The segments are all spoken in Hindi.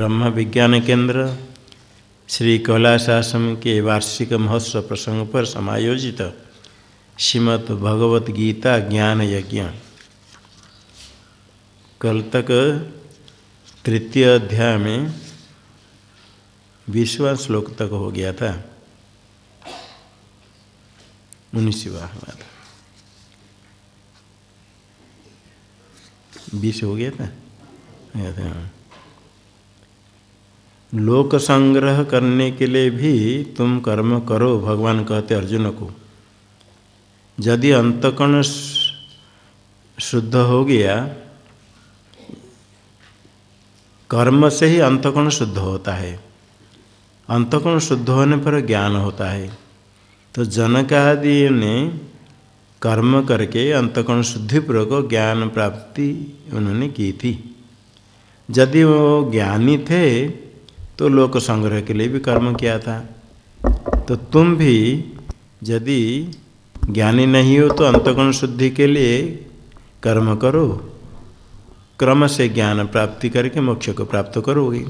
ब्रह्म विज्ञान केंद्र श्री कैलाशाश्रम के वार्षिक महोत्सव प्रसंग पर समायोजित श्रीमद् भगवत गीता ज्ञान यज्ञ कल तक तृतीय अध्याय में 20वां श्लोक तक हो गया था। 19वां 20 हो गया था। लोक संग्रह करने के लिए भी तुम कर्म करो, भगवान कहते अर्जुन को। यदि अंतःकरण शुद्ध हो गया, कर्म से ही अंतःकरण शुद्ध होता है। अंतःकरण शुद्ध होने पर ज्ञान होता है। तो जनक आदि ने कर्म करके अंतःकरण शुद्धिपूर्वक ज्ञान प्राप्ति उन्होंने की थी। यदि वो ज्ञानी थे तो लोक संग्रह के लिए भी कर्म किया था। तो तुम भी यदि ज्ञानी नहीं हो तो अंतःकरण शुद्धि के लिए कर्म करो, क्रम से ज्ञान प्राप्ति करके मोक्ष को प्राप्त करोगे।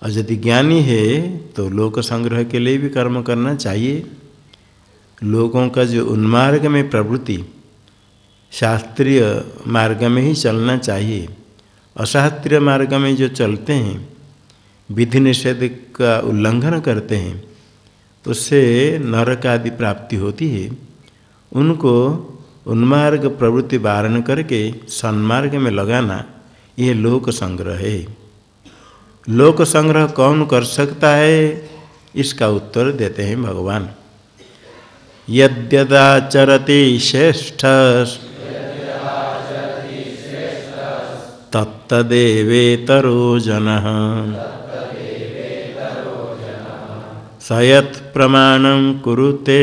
और यदि ज्ञानी है तो लोक संग्रह के लिए भी कर्म करना चाहिए। लोगों का जो उन्मार्ग में प्रवृत्ति, शास्त्रीय मार्ग में ही चलना चाहिए। अशास्त्रीय मार्ग में जो चलते हैं, विधि निषेध का उल्लंघन करते हैं, उससे नरक आदि प्राप्ति होती है। उनको उन्मार्ग प्रवृत्ति वारण करके सन्मार्ग में लगाना, यह लोक संग्रह है। लोक संग्रह कौन कर सकता है, इसका उत्तर देते हैं भगवान। यद्यदाचरति श्रेष्ठ तत्तदेवेतरो जनः स यत् प्रमाणं कुरुते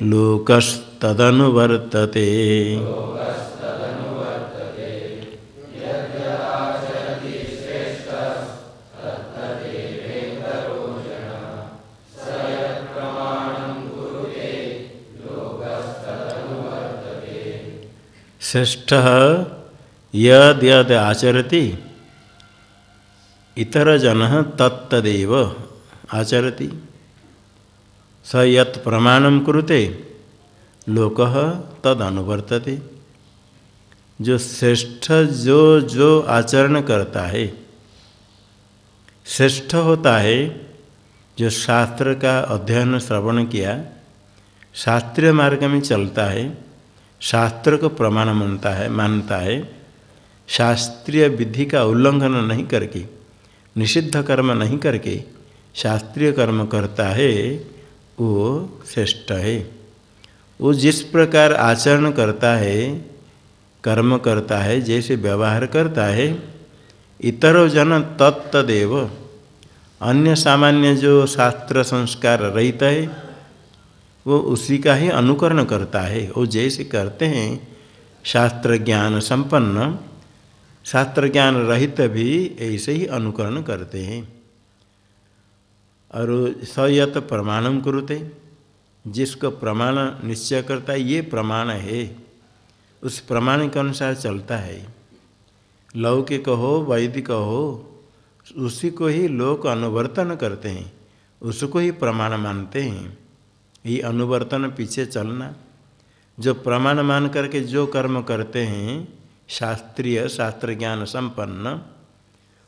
लोकस्तदनुवर्तते। श्रेष्ठः यद् यद् आचरति इतरजनः तत्तदेव आचरति स यत् प्रमाणं कुरुते लोकः तदनुवर्तते। जो श्रेष्ठ जो आचरण करता है, श्रेष्ठ होता है जो शास्त्र का अध्ययन श्रवण किया, शास्त्रीय मार्ग में चलता है, शास्त्र को प्रमाण मानता है, शास्त्रीय विधि का उल्लंघन नहीं करके, निषिद्ध कर्म नहीं करके शास्त्रीय कर्म करता है, वो श्रेष्ठ है। वो जिस प्रकार आचरण करता है, कर्म करता है, जैसे व्यवहार करता है, इतरो जन तत्तदेव, अन्य सामान्य जो शास्त्र संस्कार रहित है वो उसी का ही अनुकरण करता है। वो जैसे करते हैं शास्त्र ज्ञान संपन्न, शास्त्र ज्ञान रहित भी ऐसे ही अनुकरण करते हैं। और स यत् प्रमाणम कुरुते, जिसको प्रमाण निश्चय करता है ये प्रमाण है, उस प्रमाण के अनुसार चलता है। लौकिक हो वैदिक हो, उसी को ही लोग अनुवर्तन करते हैं, उसको ही प्रमाण मानते हैं। ये अनुवर्तन पीछे चलना, जो प्रमाण मान करके जो कर्म करते हैं शास्त्रीय शास्त्र ज्ञान संपन्न,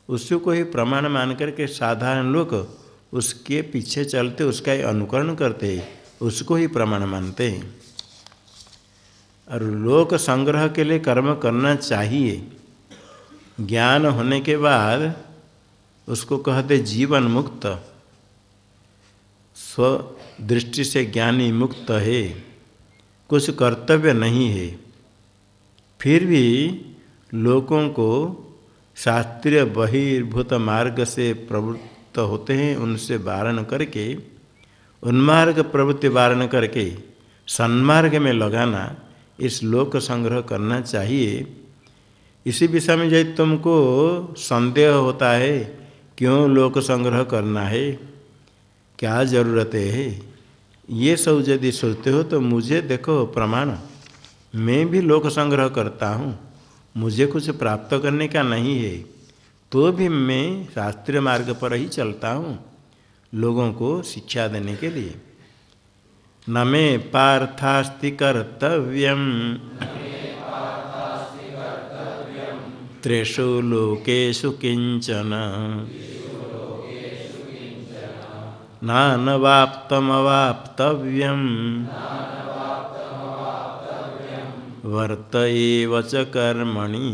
उसी को ही प्रमाण मान करके साधारण लोग उसके पीछे चलते, उसका ही अनुकरण करते हैं, उसको ही प्रमाण मानते हैं। और लोक संग्रह के लिए कर्म करना चाहिए। ज्ञान होने के बाद उसको कहते जीवन मुक्त, स्व दृष्टि से ज्ञानी मुक्त है, कुछ कर्तव्य नहीं है। फिर भी लोगों को शास्त्रीय बहिर्भूत मार्ग से प्रवृत्त होते हैं, उनसे वारण करके, उन्मार्ग प्रवृत्ति वारण करके सन्मार्ग में लगाना, इस लोक संग्रह करना चाहिए। इसी विषय में यदि तुमको संदेह होता है क्यों लोक संग्रह करना है, क्या जरूरत है, ये सब यदि सोचते हो तो मुझे देखो प्रमाण, मैं भी लोक संग्रह करता हूँ, मुझे कुछ प्राप्त करने का नहीं है, तो भी मैं शास्त्रीय मार्ग पर ही चलता हूँ लोगों को शिक्षा देने के लिए। न मे पार्थास्ति कर्तव्यम त्रिषु लोकेषु किंचन नानवाप्तमवाप्तव्यम वर्त एव च कर्मणि।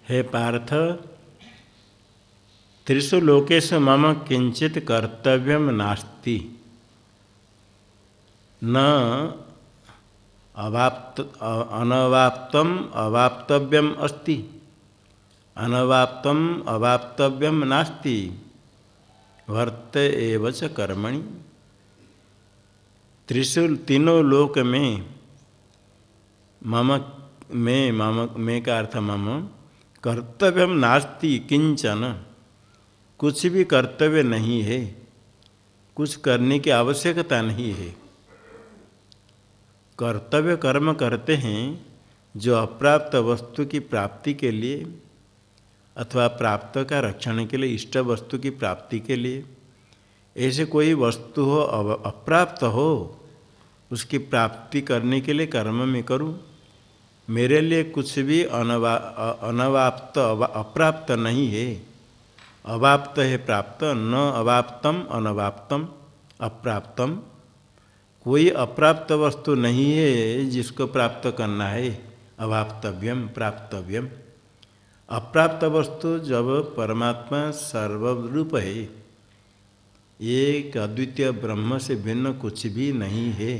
हे पार्थ, त्रिषु लोकेषु मम किंचित कर्तव्यम नास्ति। न अनवाप्तम अवाप्तव्यम अस्ति। अनवाप्तम अवाप्तव्यम नास्ति वर्त एव च कर्मणि। त्रिषु तीनों लोक में मैं का अर्थ मम कर्तव्यम नास्ति किंचन, कुछ भी कर्तव्य नहीं है, कुछ करने की आवश्यकता नहीं है। कर्तव्य कर्म करते हैं जो अप्राप्त वस्तु की प्राप्ति के लिए अथवा प्राप्त का रक्षण के लिए, इष्ट वस्तु की प्राप्ति के लिए। ऐसे कोई वस्तु हो अप्राप्त हो, उसकी प्राप्ति करने के लिए कर्म में करूं। मेरे लिए कुछ भी अनवाप्त अप्राप्त नहीं है। अवाप्त है प्राप्त, न अवाप्तम अनवाप्तम अप्राप्तम। कोई अप्राप्त वस्तु नहीं है जिसको प्राप्त करना है। अवाप्तव्यम प्राप्तव्यम। अप्राप्त वस्तु जब परमात्मा सर्वरूप है, एक अद्वितीय ब्रह्म से भिन्न कुछ भी नहीं है।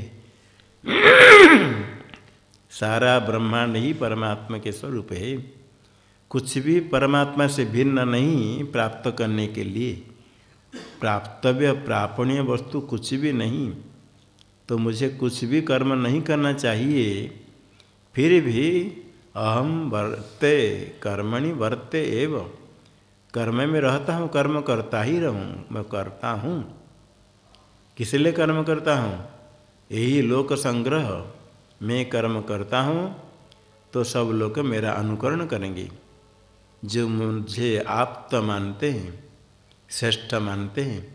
सारा ब्रह्मांड ही परमात्मा के स्वरूप है। कुछ भी परमात्मा से भिन्न नहीं प्राप्त करने के लिए। प्राप्तव्य प्रापणीय वस्तु कुछ भी नहीं, तो मुझे कुछ भी कर्म नहीं करना चाहिए। फिर भी अहम वर्ते कर्मणि वर्ते एव, कर्म में रहता हूँ, कर्म करता ही रहूँ। मैं करता हूँ, किस लिए कर्म करता हूँ? यही लोक संग्रह। मैं कर्म करता हूँ तो सब लोग मेरा अनुकरण करेंगे। जो मुझे आप्त मानते हैं, श्रेष्ठ मानते हैं,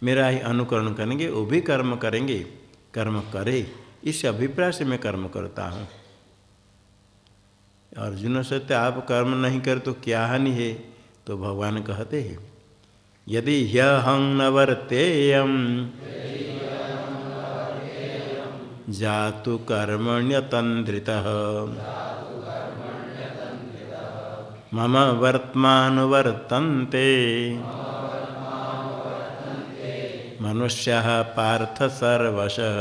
मेरा ही अनुकरण करेंगे, वो भी कर्म करेंगे। कर्म करे इस अभिप्राय से मैं कर्म करता हूँ। अर्जुन सत्य आप कर्म नहीं कर तो क्या हानि है? तो भगवान कहते हैं यदि ह्यहं न वर्तेयं जातु कर्मण्यतन्द्रितः मम वर्त्मानुवर्तन्ते मनुष्याः पार्थ सर्वशः।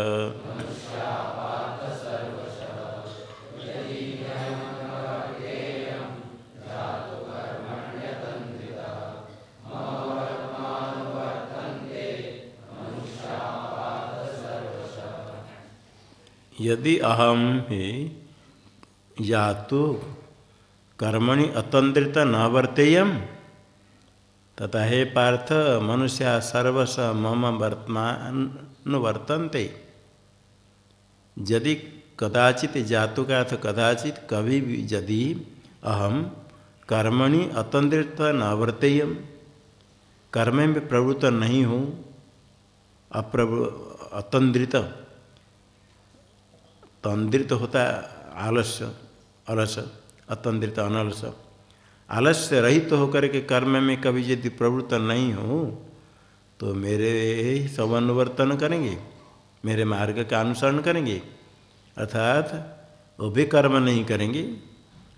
यदि अहम ही या तो कर्मणि अतंत्रित न वर्तेयम तथा हे पार्थ मनुष्य सर्वस मम वर्तमान वर्तन्ते। यदि कदाचित जातु का अर्थ कदाचित कभी भी यदि अहम कर्मणि अतंत्रित न वर्तेयम, कर्म में प्रवृत्त नहीं हूँ, अतंत्रित, तंद्रित होता आलस्य अलस, अतंद्रित अनलस, आलस्य रहित तो होकर के कर्म में कभी यदि प्रवृत्त नहीं हो तो मेरे ही सब अनुवर्तन करेंगे, मेरे मार्ग का अनुसरण करेंगे। अर्थात वो भी कर्म नहीं करेंगे,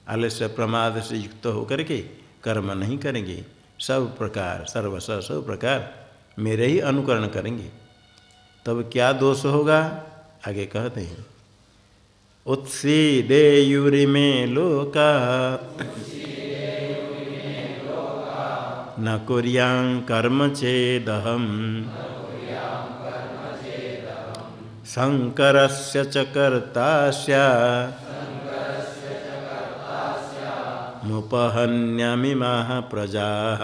आलस्य प्रमाद से युक्त होकर के कर्म नहीं करेंगे। सब प्रकार सर्वस सब प्रकार मेरे ही अनुकरण करेंगे। तब क्या दोष होगा? आगे कहते हैं उत्सीदेयुरिमे लोका न कुर्यां कर्म चेदहम् शंकरस्य च कर्ता स्यात् मुपहन्यामिमाः प्रजाः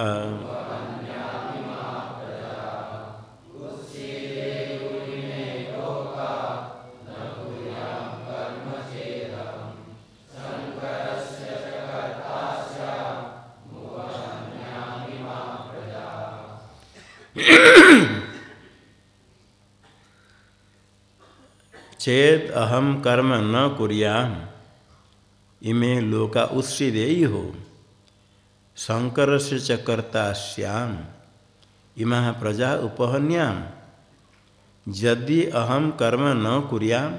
चेद अहम कर्म न कुर्याम इमे लोका उत्सिदेयि हो शंकर से च कर्ता स्याम इमा प्रजा उपहन्याम। यदि अहम कर्म न कुर्याम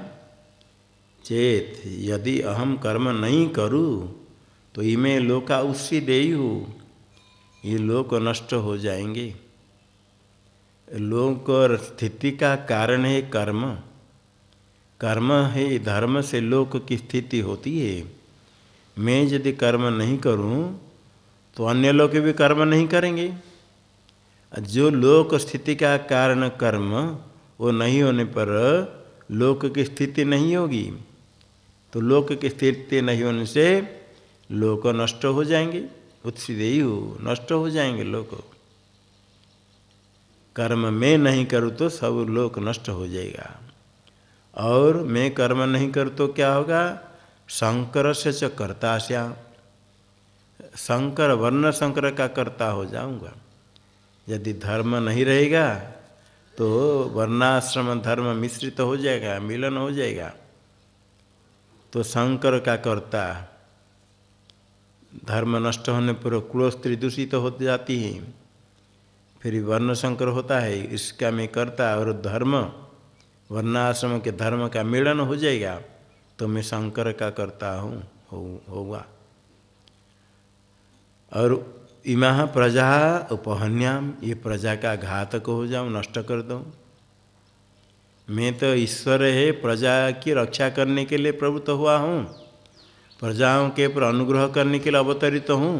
चेत यदि अहम कर्म नहीं करूँ तो इमे लोका उत्सिदेयि हो ये लोक नष्ट हो जाएंगे। लोक और स्थिति का कारण है कर्म। कर्म है धर्म से लोक की स्थिति होती है। मैं यदि कर्म नहीं करूं तो अन्य लोग भी कर्म नहीं करेंगे। जो लोक स्थिति का कारण कर्म वो नहीं होने पर लोक की स्थिति नहीं होगी। तो लोक की स्थिति नहीं होने से लोक नष्ट हो जाएंगे। उत्सिदेयि हो नष्ट हो जाएंगे लोक। कर्म मैं नहीं करूँ तो सब लोक नष्ट हो जाएगा। और मैं कर्म नहीं कर तो क्या होगा? शंकर से च कर्ता श्याम शंकर वर्ण शंकर का कर्ता हो जाऊंगा। यदि धर्म नहीं रहेगा तो वर्णाश्रम धर्म मिश्रित हो जाएगा, मिलन हो जाएगा। तो शंकर का कर्ता धर्म नष्ट होने पर कुल स्त्री दूषित तो हो जाती है। फिर वर्ण शंकर होता है, इसका मैं कर्ता और धर्म वर्णाश्रम के धर्म का मिलन हो जाएगा तो मैं शंकर का कर्ता हूँ होगा। और इमा प्रजा उपहन्याम ये प्रजा का घातक हो जाऊँ, नष्ट कर दूँ। मैं तो ईश्वर है, प्रजा की रक्षा करने के लिए प्रवृत्त हुआ हूँ, प्रजाओं के पर अनुग्रह करने के लिए अवतरित हूँ।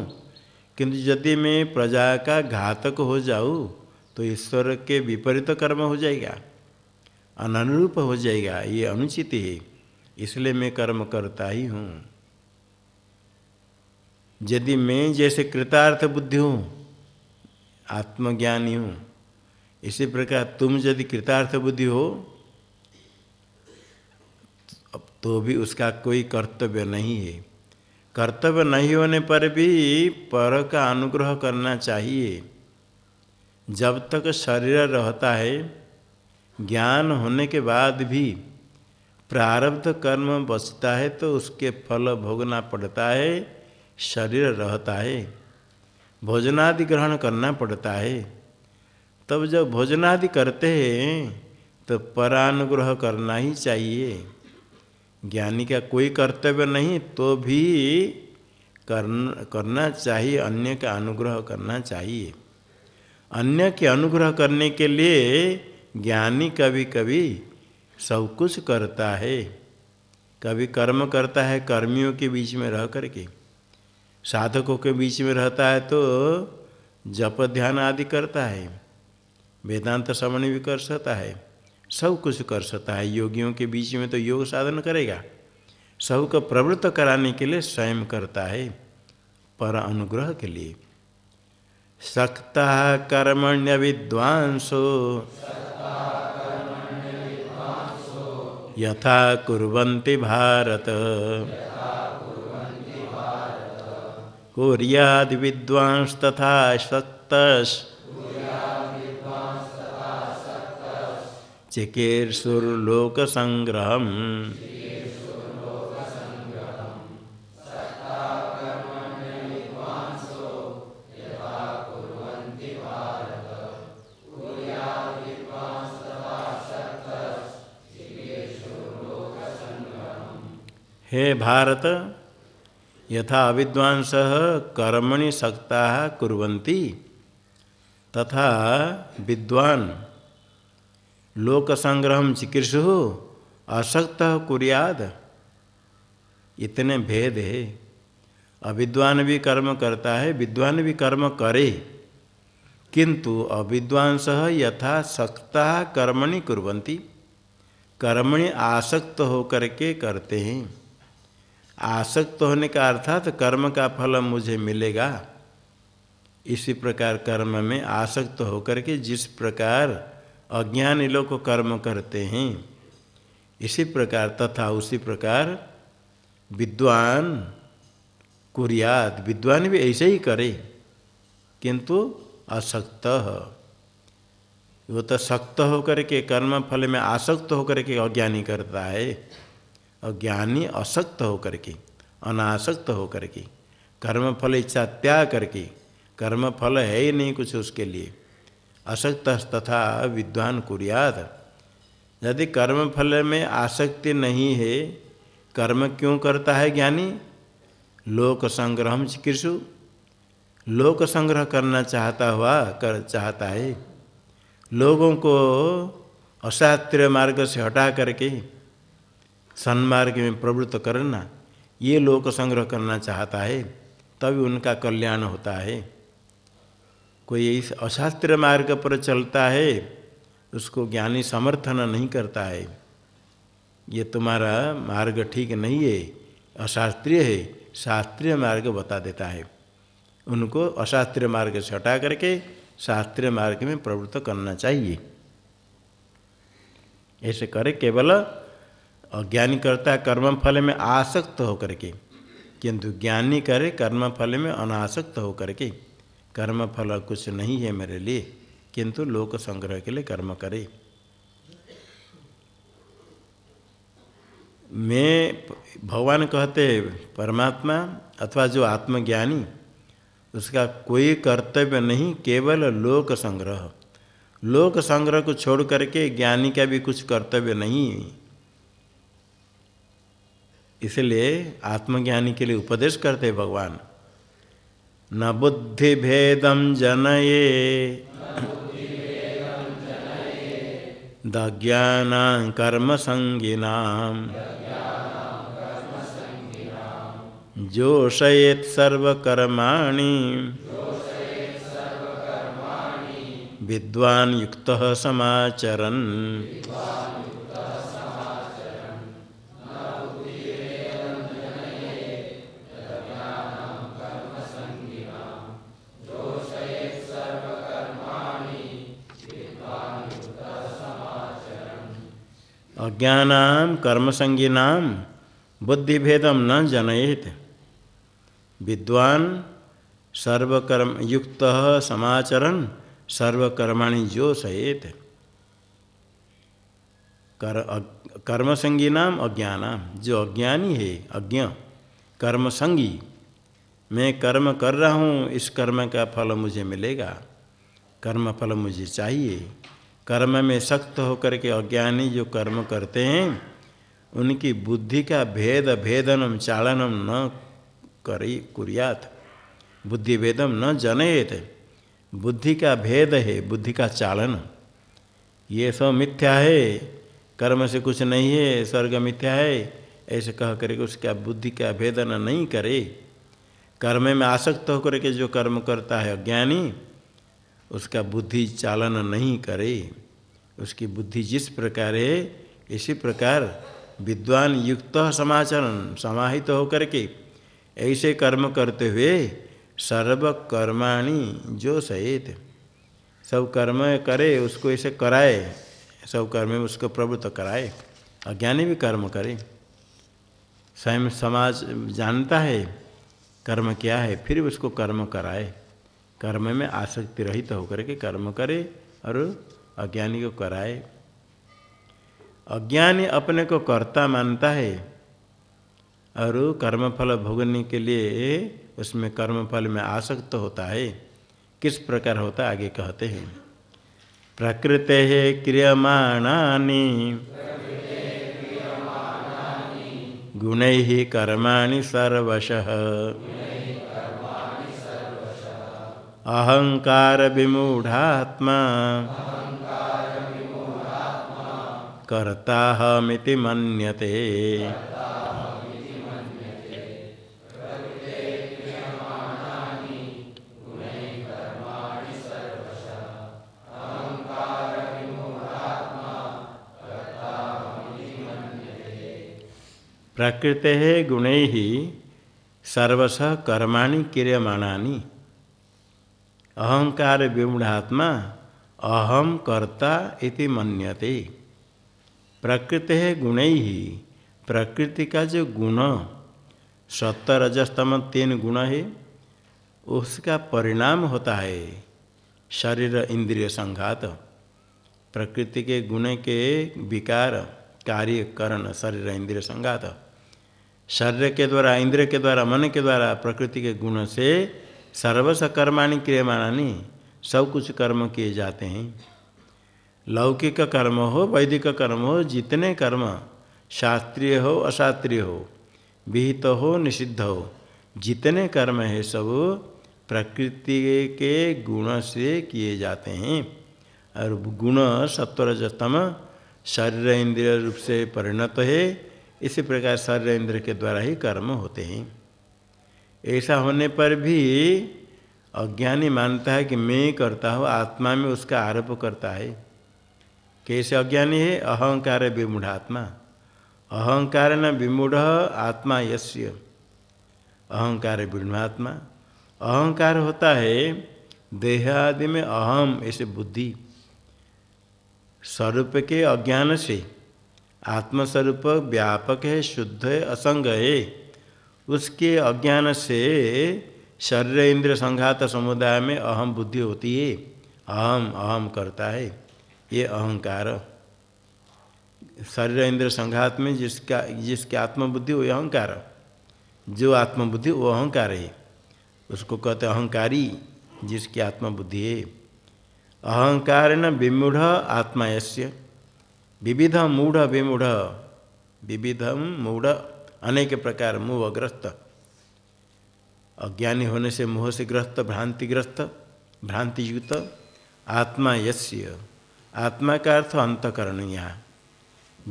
किंतु यदि मैं प्रजा का घातक हो जाऊँ तो ईश्वर के विपरीत कर्म हो जाएगा, अनुरूप हो जाएगा। ये अनुचित है, इसलिए मैं कर्म करता ही हूँ। यदि मैं जैसे कृतार्थ बुद्धि हूँ, आत्मज्ञानी हूँ, इसी प्रकार तुम यदि कृतार्थ बुद्धि हो तो भी उसका कोई कर्तव्य नहीं है। कर्तव्य नहीं होने पर भी पर का अनुग्रह करना चाहिए। जब तक शरीर रहता है, ज्ञान होने के बाद भी प्रारब्ध कर्म बचता है तो उसके फल भोगना पड़ता है। शरीर रहता है, भोजनादि ग्रहण करना पड़ता है। तब जब भोजनादि करते हैं तो परानुग्रह करना ही चाहिए। ज्ञानी का कोई कर्तव्य नहीं तो भी करना चाहिए, अन्य का अनुग्रह करना चाहिए। अन्य के अनुग्रह करने के लिए ज्ञानी कभी कभी सब कुछ करता है। कभी कर्म करता है कर्मियों के बीच में रह करके, साधकों के बीच में रहता है तो जप ध्यान आदि करता है, वेदांत श्रवण भी कर सकता है, सब कुछ कर सकता है। योगियों के बीच में तो योग साधन करेगा, सबको प्रवृत्त कराने के लिए स्वयं करता है, पर अनुग्रह के लिए। सक्ता कर्मण्य विद्वांसो यथा कुर्वन्ति भारत कुर्याद् विद्वांस तथा सक्तस् चिकीर्षुर्लोक संग्रहम्। हे भारत, यथा अविद्वांसः कर्मणि सक्ताः कुर्वन्ति तथा विद्वान लोक संग्रहम चिकीर्षुः असक्तः कुर्याद। इतने भेद है। अविद्वान भी कर्म करता है, विद्वान भी कर्म करे, किंतु अविद्वांसः यथा सक्ताः कर्मणि कुर्वन्ति, कर्मणि आसक्त होकर के करते हैं। आसक्त होने का अर्थात तो कर्म का फल मुझे मिलेगा। इसी प्रकार कर्म में आसक्त होकर के जिस प्रकार अज्ञानी लोग कर्म करते हैं, इसी प्रकार तथा उसी प्रकार विद्वान कुर्यात, विद्वान भी ऐसे ही करे, किंतु असक्त। वो तो सक्त होकर के कर्म फल में आसक्त होकर के अज्ञानी करता है, अज्ञानी असक्त होकर के, अनासक्त होकर के, कर्म फल इच्छा त्याग करके, कर्म फल है ही नहीं कुछ उसके लिए, असक्त तथा विद्वान कुर्यात। यदि कर्म फल में आसक्ति नहीं है, कर्म क्यों करता है ज्ञानी? लोक संग्रह चिकीर्षु, लोक संग्रह करना चाहता है, लोगों को अशास्त्रीय मार्ग से हटा करके सन्मार्ग में प्रवृत्त करना, ये लोक संग्रह करना चाहता है, तभी उनका कल्याण होता है। कोई इस अशास्त्रीय मार्ग पर चलता है, उसको ज्ञानी समर्थन नहीं करता है, ये तुम्हारा मार्ग ठीक नहीं है, अशास्त्रीय है, शास्त्रीय मार्ग बता देता है। उनको अशास्त्रीय मार्ग से हटा करके शास्त्रीय मार्ग में प्रवृत्त करना चाहिए। ऐसे करे, केवल अज्ञानी करता है कर्म फल में आसक्त होकर के, किंतु ज्ञानी करे कर्म फल में अनासक्त होकर के, कर्म फल कुछ नहीं है मेरे लिए, किंतु लोक संग्रह के लिए कर्म करे। मैं भगवान कहते परमात्मा अथवा जो आत्मज्ञानी, उसका कोई कर्तव्य नहीं, केवल लोक संग्रह। लोक संग्रह को छोड़ करके ज्ञानी का भी कुछ कर्तव्य नहीं। इसलिए आत्मज्ञानी के लिए उपदेश करते भगवान, न बुद्धि भेदम जनये दज्ञाना कर्म संगिनाम जोषयेत् सर्वकर्माणि विद्वान् युक्तः समाचरन्। अज्ञानां कर्मसंगिनां बुद्धिभेदम न जनयेत् विद्वान् सर्वकर्म युक्तः समाचरन् सर्वकर्माणि जोषयेत्। कर्मसंगिनाम अज्ञानाम, जो अज्ञानी है, अज्ञ कर्मसंगी, मैं कर्म कर रहा हूँ, इस कर्म का फल मुझे मिलेगा, कर्म फल मुझे चाहिए। कर्म में सख्त होकर के अज्ञानी जो कर्म करते हैं, उनकी बुद्धि का भेदनम चालनम न कुर्यात, बुद्धि भेदम न जनयेत। बुद्धि का भेद है, बुद्धि का चालन, ये सब मिथ्या है, कर्म से कुछ नहीं है, स्वर्ग मिथ्या है, ऐसे कह करके उसका बुद्धि का भेदन नहीं करे। कर्म में आसक्त होकर के जो कर्म करता है अज्ञानी, उसका बुद्धि चालन नहीं करे। उसकी बुद्धि जिस प्रकार है, इसी प्रकार विद्वान युक्त समाचरण, समाहित होकर के ऐसे कर्म करते हुए सर्व कर्माणि जो सहित, सब कर्म करे, उसको ऐसे कराए, सब कर्म में उसको प्रवृत्त कराए। अज्ञानी भी कर्म करे, स्वयं समाज जानता है कर्म क्या है, फिर उसको कर्म कराए, कर्म में आसक्ति रहित होकर के कर्म करे और अज्ञानी को कराए। अज्ञानी अपने को कर्ता मानता है और कर्मफल भोगने के लिए उसमें कर्मफल में आसक्त होता है। किस प्रकार होता है आगे कहते हैं, प्रकृते क्रियमाणानि गुणैः कर्माणि सर्वशः अहंकार विमूढ़ात्मा कर्ताहमिति मन्यते। प्रकृते गुणैः सर्वशः कर्माणि क्रियमाणानि। अहंकार विमूढ़ात्मा अहम कर्ता इति मन्यते। प्रकृते गुणैः, प्रकृति का जो गुण सत्व रजस तम 3 गुण है, उसका परिणाम होता है शरीर इंद्रिय संघात। प्रकृति के गुण के विकार कार्य करण शरीर इंद्रिय संघात। शरीर के द्वारा, इंद्रिय के द्वारा, मन के द्वारा प्रकृति के गुण से सर्वस कर्माणि क्रियमाणानि, सब कुछ कर्म किए जाते हैं। लौकिक कर्म हो, वैदिक कर्म हो, जितने कर्म शास्त्रीय हो अशास्त्रीय हो, विहित हो निषिद्ध हो, जितने कर्म है सब प्रकृति के गुण से किए जाते हैं। और गुण सत्वरजतम शरीर इंद्रिय रूप से परिणत है। इसी प्रकार शरीर इंद्रिय के द्वारा ही कर्म होते हैं। ऐसा होने पर भी अज्ञानी मानता है कि मैं करता हूँ, आत्मा में उसका आरोप करता है। कैसे अज्ञानी है? अहंकार विमूढ़ात्मा। अहंकार न विमूढ़ आत्मा यस्य। अहंकार विमूढ़ात्मा। अहंकार होता है देह आदि में अहम, ऐसे बुद्धि स्वरूप के अज्ञान से। आत्मस्वरूप व्यापक है, शुद्ध है, असंग है। उसके अज्ञान से शरीर इंद्रिय संघात समुदाय में अहम बुद्धि होती है। अहम अहम करता है, ये अहंकार। शरीर इंद्रिय संघात में जिसकी आत्मबुद्धि वो अहंकार, जो आत्मबुद्धि वो अहंकार है, उसको कहते अहंकारी, जिसकी आत्मबुद्धि है। अहंकार न विमूढ़ आत्मा यस्य। विविध मूढ़ विमूढ़, विविधम मूढ़, अनेक प्रकार मोहग्रस्त। अज्ञानी होने से मोह से ग्रस्त, भ्रांतिग्रस्त, भ्रांतियुक्त आत्मा यस्य। आत्मा का अर्थ अंतकरण। यहाँ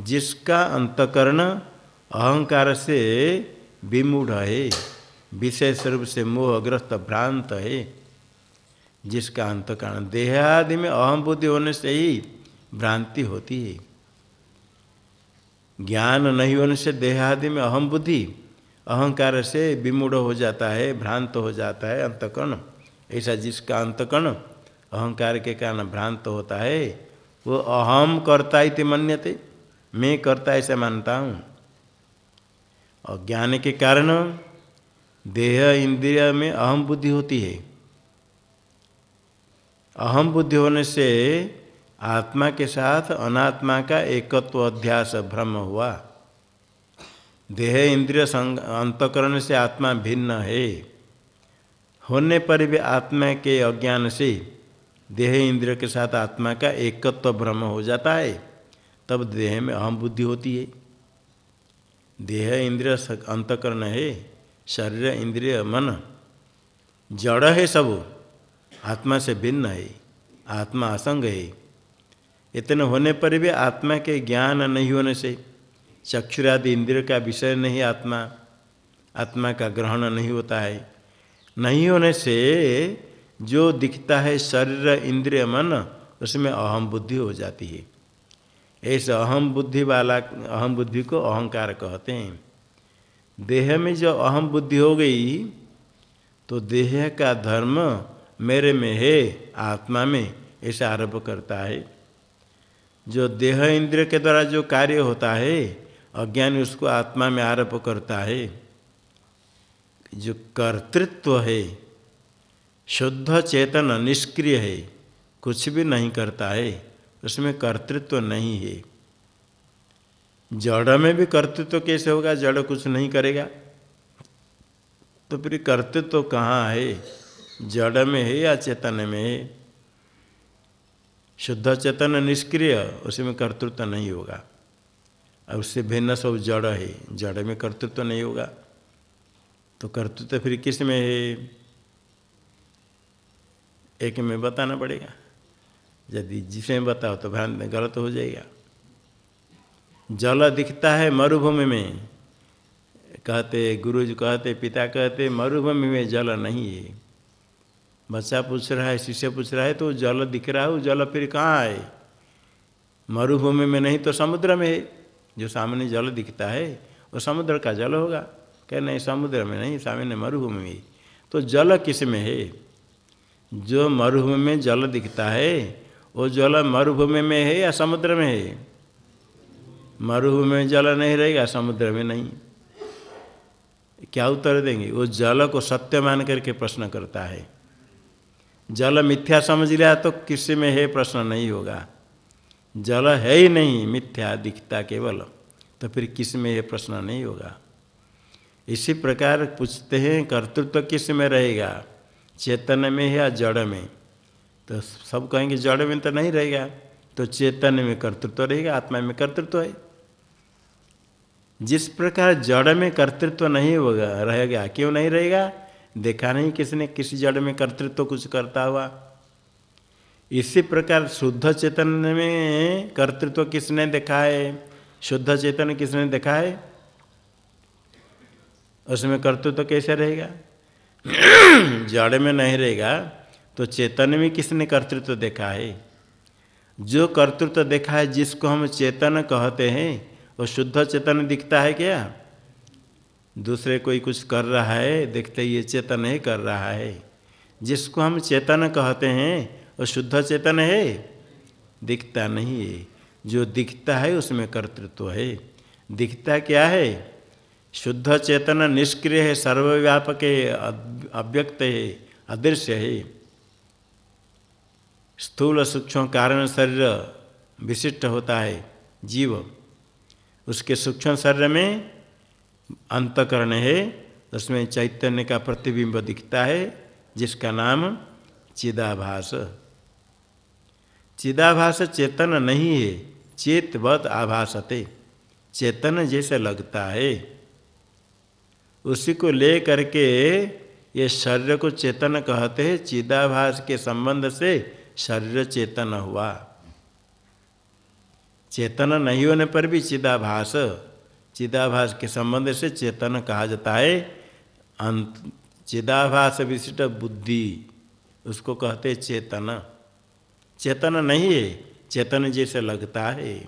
जिसका अंतकरण अहंकार से विमूढ़ है, विशेष रूप से मोहग्रस्त भ्रांत है, जिसका अंतकरण देह आदि में अहम बुद्धि होने से ही भ्रांति होती है। ज्ञान नहीं होने से देह आदि में अहम बुद्धि अहंकार से विमूढ़ हो जाता है, भ्रांत हो जाता है अंतकरण। ऐसा जिसका अंतकरण अहंकार के कारण भ्रांत होता है, वो अहम कर्ता इति मन्यते, मैं कर्ता ऐसा मानता हूँ। अज्ञान के कारण देह इंद्रिय में अहम बुद्धि होती है। अहम बुद्धि होने से आत्मा के साथ अनात्मा का एकत्व अध्यास भ्रम हुआ। देह इंद्रिय अंतकरण से आत्मा भिन्न है होने पर भी आत्मा के अज्ञान से देह इंद्रिय के साथ आत्मा का एकत्व भ्रम हो जाता है, तब देह में अहम बुद्धि होती है। देह इंद्रिय अंतकरण है, शरीर इंद्रिय मन जड़ है, सब आत्मा से भिन्न है, आत्मा असंग है। इतने होने पर भी आत्मा के ज्ञान नहीं होने से, चक्षुरादि इंद्रिय का विषय नहीं आत्मा, आत्मा का ग्रहण नहीं होता है, नहीं होने से जो दिखता है शरीर इंद्रिय मन, उसमें अहम बुद्धि हो जाती है। ऐसे अहम बुद्धि वाला, अहम बुद्धि को अहंकार कहते हैं। देह में जो अहम बुद्धि हो गई तो देह का धर्म मेरे में है, आत्मा में, ऐसा आरोप करता है। जो देह इंद्रिय के द्वारा जो कार्य होता है, अज्ञानी उसको आत्मा में आरोप करता है। जो कर्तृत्व है, शुद्ध चेतन निष्क्रिय है, कुछ भी नहीं करता है, उसमें कर्तृत्व नहीं है। जड़ में भी कर्तृत्व कैसे होगा? जड़ कुछ नहीं करेगा तो फिर कर्तृत्व कहाँ है? जड़ में है या चेतन में है? शुद्ध चेतन निष्क्रिय, उसमें कर्तृत्व नहीं होगा। और उससे भिन्न सब जड़ है, जड़ में कर्तृत्व नहीं होगा तो कर्तृत्व फिर किस में है? एक में बताना पड़ेगा। यदि जिसमें बताओ तो भ्रांत गलत हो जाएगा। जल दिखता है मरुभूमि में, कहते गुरुजी कहते, पिता कहते मरुभूमि में जल नहीं है। बच्चा पूछ रहा है, शिष्य पूछ रहा है, तो जल दिख रहा है, जल फिर कहाँ है? मरुभूमि में नहीं तो समुद्र में है। जो सामने जल दिखता है वो समुद्र का जल होगा। कह नहीं समुद्र में नहीं, सामने मरुभूमि में। तो जल किस में है? जो मरुभूमि में जल दिखता है वो जल मरुभूमि में है या समुद्र में है? मरुभूमि में जल नहीं रहेगा, समुद्र में नहीं। क्या उत्तर देंगे? वो जल को सत्य मान करके प्रश्न करता है। जल मिथ्या समझ लिया तो किसी में है प्रश्न नहीं होगा। जल है ही नहीं, मिथ्या दिखता केवल, तो फिर किस में है प्रश्न नहीं होगा। इसी प्रकार पूछते हैं कर्तृत्व किस में रहेगा, चेतन में है या जड़ में? तो सब कहेंगे जड़ में तो नहीं रहेगा, तो चेतन में कर्तृत्व रहेगा, आत्मा में कर्तृत्व है। जिस प्रकार जड़ में कर्तृत्व नहीं होगा रहेगा, क्यों नहीं रहेगा? देखा नहीं किसने किसी जड़ में कर्तृत्व कुछ करता हुआ। इसी प्रकार शुद्ध चेतन में कर्तृत्व किसने देखा है? शुद्ध चेतन किसने देखा है? उसमें कर्तृत्व कैसे रहेगा? जड़ में नहीं रहेगा तो चेतन में किसने कर्तृत्व देखा है? जो कर्तृत्व देखा है जिसको हम चेतन कहते हैं वो शुद्ध चेतन दिखता है क्या? दूसरे कोई कुछ कर रहा है देखते ये चेतन ही कर रहा है। जिसको हम चेतन कहते हैं वो शुद्ध चेतन है? दिखता नहीं है। जो दिखता है उसमें कर्तृत्व है। दिखता क्या है? शुद्ध चेतन निष्क्रिय है, सर्वव्यापक है, अव्यक्त है, अदृश्य है। स्थूल सूक्ष्म कारण शरीर विशिष्ट होता है जीव, उसके सूक्ष्म शरीर में अंतःकरण है, उसमें चैतन्य का प्रतिबिंब दिखता है जिसका नाम चिदाभास। चिदाभास चेतन नहीं है, चेतवत आभासते, चेतन जैसे लगता है। उसी को ले करके ये शरीर को चेतन कहते हैं। चिदाभास के संबंध से शरीर चेतन हुआ। चेतन नहीं होने पर भी चिदाभास, चिदाभास के संबंध से चेतन कहा जाता है। चिदाभास विशिष्ट बुद्धि उसको कहते चेतन। चेतन नहीं है, चेतन जैसे लगता है।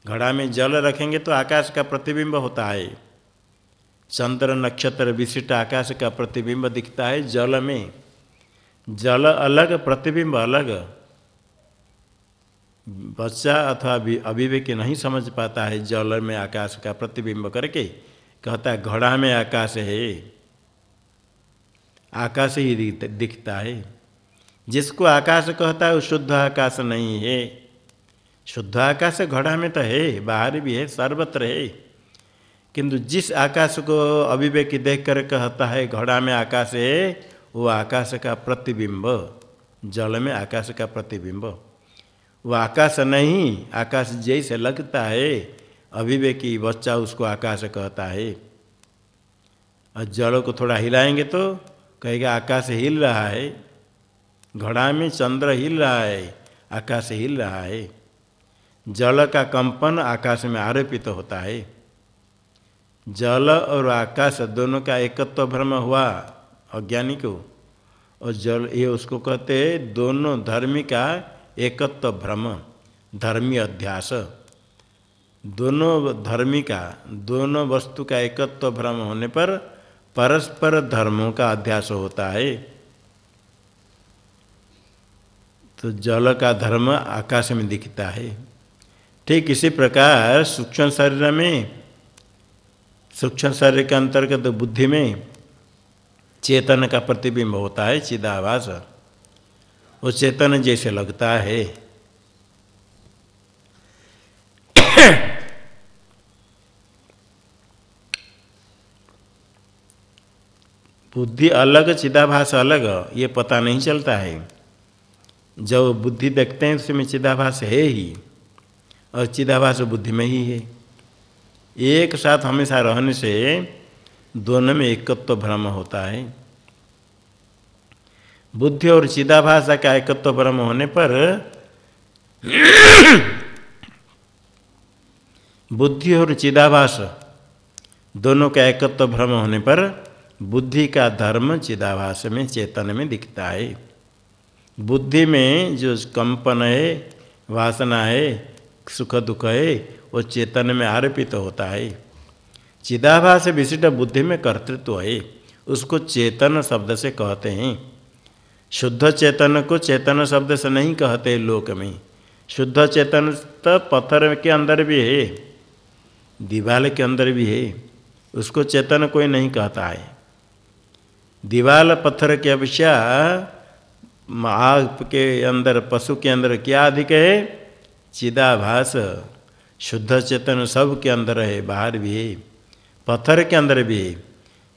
घड़ा में जल रखेंगे तो आकाश का प्रतिबिंब होता है। चंद्र नक्षत्र विशिष्ट आकाश का प्रतिबिंब दिखता है जल में। जल अलग, प्रतिबिंब अलग। बच्चा अथवा अविवेकी नहीं समझ पाता है जल में आकाश का प्रतिबिंब करके, कहता है घड़ा में आकाश है, आकाश ही दिखता है। जिसको आकाश कहता है वो शुद्ध आकाश नहीं है। शुद्ध आकाश घड़ा में तो है, बाहर भी है, सर्वत्र है। किंतु जिस आकाश को अविवेकी देख कर कहता है घड़ा में आकाश है, वो आकाश का प्रतिबिंब, जल में आकाश का प्रतिबिंब। वो आकाश नहीं, आकाश जैसे लगता है। अविवेकी बच्चा उसको आकाश कहता है। और जल को थोड़ा हिलाएंगे तो कहेगा आकाश हिल रहा है। घड़ा में चंद्र हिल रहा है, आकाश हिल रहा है। जल का कंपन आकाश में आरोपित होता है। जल और आकाश दोनों का एकत्व भ्रम हुआ अज्ञानी को, और जल ये उसको कहते हैं दोनों धर्मी का एकत्व भ्रम, धर्मी अध्यास। दोनों धर्मी का, दोनों वस्तु का एकत्व भ्रम होने पर परस्पर धर्मों का अध्यास होता है। तो जल का धर्म आकाश में दिखता है। ठीक इसी प्रकार सूक्ष्म शरीर में, सूक्ष्म शरीर के अंतर्गत तो बुद्धि में चेतन का प्रतिबिंब होता है चिदाभास। वो चेतन जैसे लगता है। बुद्धि अलग, चिदाभास अलग, ये पता नहीं चलता है। जब बुद्धि देखते हैं उसमें चिदाभास है ही, और चिदाभास बुद्धि में ही है। एक साथ हमेशा रहने से दोनों में एकत्व भ्रम होता है। बुद्धि और चिदाभास का एकत्व भ्रम होने पर बुद्धि और चिदाभास दोनों का एकत्व भ्रम होने पर बुद्धि का धर्म चिदाभास में, चेतन में दिखता है। बुद्धि में जो कंपन है, वासना है, सुख दुख है, वो चेतन में आरोपित होता है। चिदाभास विशिष्ट बुद्धि में कर्तृत्व है, उसको चेतन शब्द से कहते हैं। शुद्ध चेतन को चेतन शब्द से नहीं कहते लोक में। शुद्ध चेतन तो पत्थर के अंदर भी है, दीवाल के अंदर भी है, उसको चेतन कोई नहीं कहता है। दीवाल पत्थर की अपेक्षा आग के अंदर, पशु के अंदर क्या अधिक है? चिदाभास। शुद्ध चेतन सब के अंदर है, बाहर भी है, पत्थर के अंदर भी है।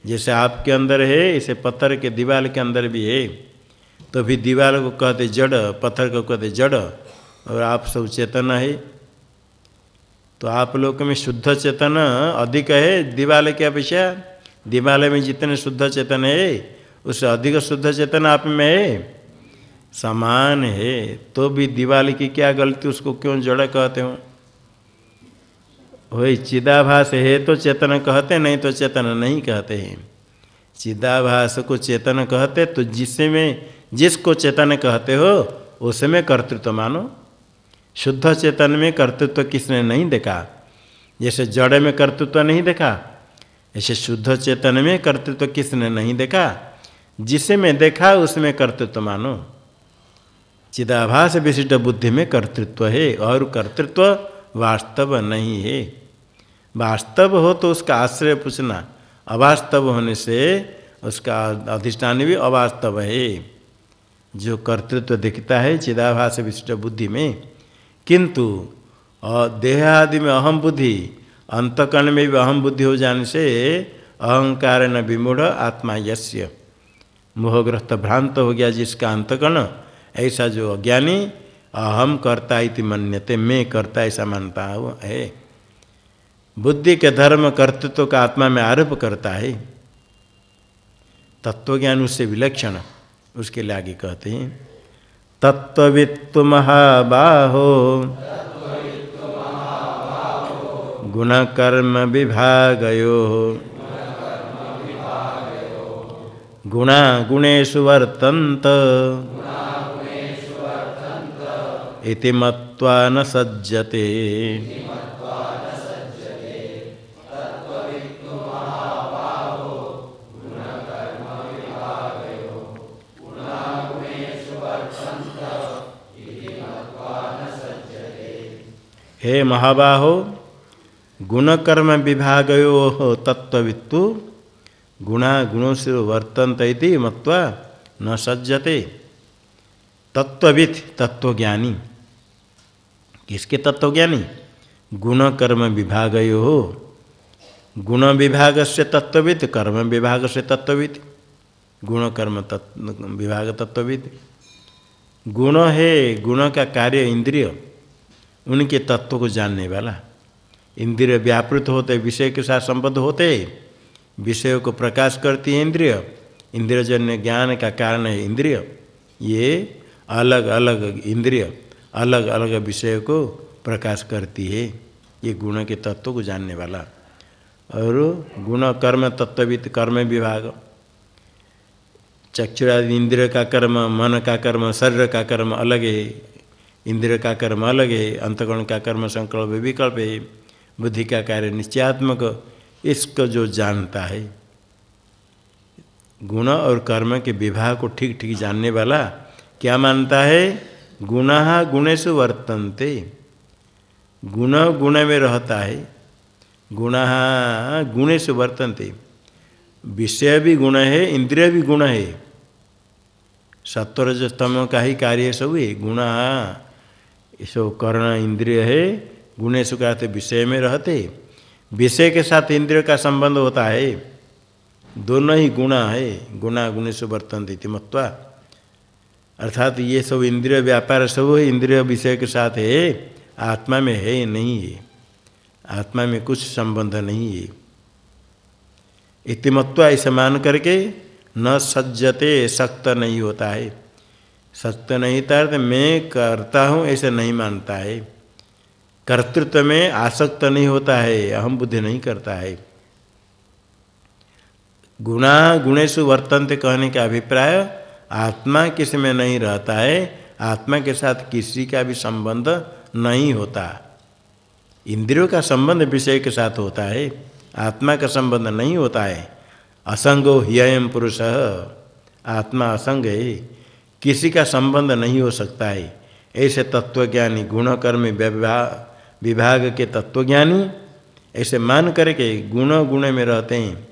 जैसे आपके अंदर है, इसे पत्थर के दीवाल के अंदर भी है। तो भी दीवाल को कहते जड़, पत्थर को कहते जड़, और आप सब चेतन है। तो आप लोग में शुद्ध चेतन अधिक है दीवाल की अपेक्षा। दीवाल में जितने शुद्ध चेतन है उससे अधिक शुद्ध चेतन आप में है, समान है। तो भी दीवाल की क्या गलती, उसको क्यों जड़ कहते हो? वही चिदाभास है तो चेतन कहते, नहीं तो चेतन नहीं कहते हैं। चिदाभास को चेतन कहते तो जिसको चेतन कहते हो उसमें कर्तृत्व मानो। शुद्ध चेतन में कर्तृत्व किसने नहीं देखा? जैसे जड़ में कर्तृत्व नहीं देखा, ऐसे शुद्ध चेतन में कर्तृत्व किसने नहीं देखा? जिसमें देखा उसमें कर्तृत्व मानो। चिदाभास विशिष्ट बुद्धि में कर्तृत्व है, और कर्तृत्व वास्तव नहीं है। वास्तव हो तो उसका आश्रय पूछना, अवास्तव होने से उसका अधिष्ठान भी अवास्तव है। जो कर्तृत्व दिखता है चिदाभास विशिष्ट बुद्धि में, किंतु देह आदि में अहम बुद्धि, अंतकरण में भी अहम बुद्धि हो जाने से अहंकार न विमूढ़ आत्मा यस्य, मोहग्रस्त भ्रांत हो गया जिसका अंतकरण, ऐसा जो अज्ञानी अहम कर्ता इति मन्यते, मैं कर्ता ऐसा मानता है। बुद्धि के धर्म कर्तृत्व का आत्मा में आरोप करता है। तत्वज्ञान उससे विलक्षण, उसके लिए आगे कहते हैं तत्त्ववित्तु महाबाहो गुणकर्म विभागयो गुणा गुणेषु वर्तन्त इति मत्वा न सज्जते। हे महाबाहो, गुणकर्म विभागयो तत्त्ववित्तु गुणा गुणों से वर्तन्त इति मत्वा न सज्जते। तत्त्ववित् तत्वज्ञानी, किसके तत्वज्ञानी? गुण कर्म विभागयो हो, गुण विभाग से तत्त्ववित्, कर्म विभाग से तत्त्ववित्। गुण कर्म विभाग तत्त्ववित्। गुण है, गुण का कार्य इंद्रिय, उनके तत्व को जानने वाला। इंद्रिय व्यापृत होते, विषय के साथ संबद्ध होते, विषय को प्रकाश करती है इंद्रिय। इंद्रियजन्य ज्ञान का कारण है इंद्रिय। ये अलग अलग इंद्रिय अलग अलग विषय को प्रकाश करती है, ये गुण के तत्व को जानने वाला। और गुण कर्म तत्त्ववित्, कर्म विभाग, चक्षुरादि इंद्रिय का कर्म, मन का कर्म, शरीर का कर्म अलग है, इंद्रिय का कर्म अलग है, अंतःकरण का कर्म संकल्प विकल्प है, बुद्धि का कार्य निश्चयात्मक, इसको जो जानता है, गुण और कर्म के विभाग को ठीक ठीक जानने वाला क्या मानता है? गुणः गुणेषु वर्तन्ते, गुण गुण में रहता है, गुणः गुणेषु वर्तन्ते, विषय भी गुण है, इंद्रिय भी गुण है, सत्वरजस्तम का ही कार्य सब है। गुणः सब कर्ण इंद्रिय है, गुणेषु का अर्थ विषय में रहते, विषय के साथ इंद्रिय का संबंध होता है, दोनों ही गुणा है। गुणा गुणेषु वर्तन्ते इति मत्वा, अर्थात ये सब इंद्रिय व्यापार सब है, इंद्रिय विषय के साथ है, आत्मा में है नहीं है, आत्मा में कुछ संबंध नहीं है। इति मत्वा ऐसा मान करके न सज्जते, सक्त नहीं होता है। सत्य नहीं था तो मैं करता हूँ ऐसे नहीं मानता है, कर्तृत्व में आसक्त नहीं होता है, अहम बुद्धि नहीं करता है। गुणा गुणेषु वर्तन्ते कहने का अभिप्राय आत्मा किसी में नहीं रहता है, आत्मा के साथ किसी का भी संबंध नहीं होता। इंद्रियों का संबंध विषय के साथ होता है, आत्मा का संबंध नहीं होता है। असंगो ह्ययम पुरुष, आत्मा असंग है, किसी का संबंध नहीं हो सकता है। ऐसे तत्वज्ञानी गुण कर्म विभाग के तत्वज्ञानी ऐसे मान करके गुण गुण में रहते हैं,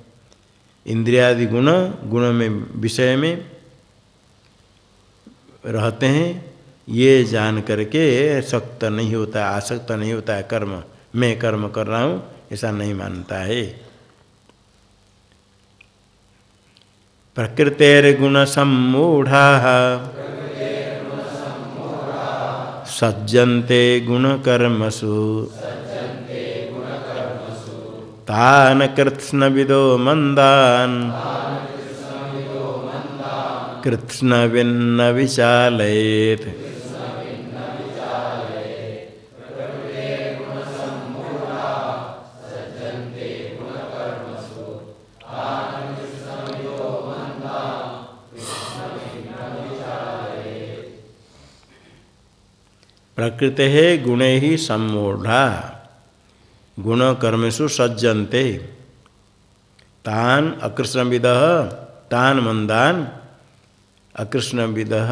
इंद्रियादि गुण गुण में विषय में रहते हैं, ये जान करके सक्त नहीं होता, आसक्त नहीं होता है कर्म, मैं कर्म कर रहा हूँ ऐसा नहीं मानता है। प्रकृतेर्गुण सम्मूढ़ाः सज्जन्ते गुणकर्मसु तान् कृत्स्नविदो मंदान् कृत्स्नविन्न विचालयेत्। प्रकृते गुणे ही सम्मूढ़ा गुण कर्मेषु सज्जन्ते तान अकृष्णविदः तान मंदान अकृष्णविदः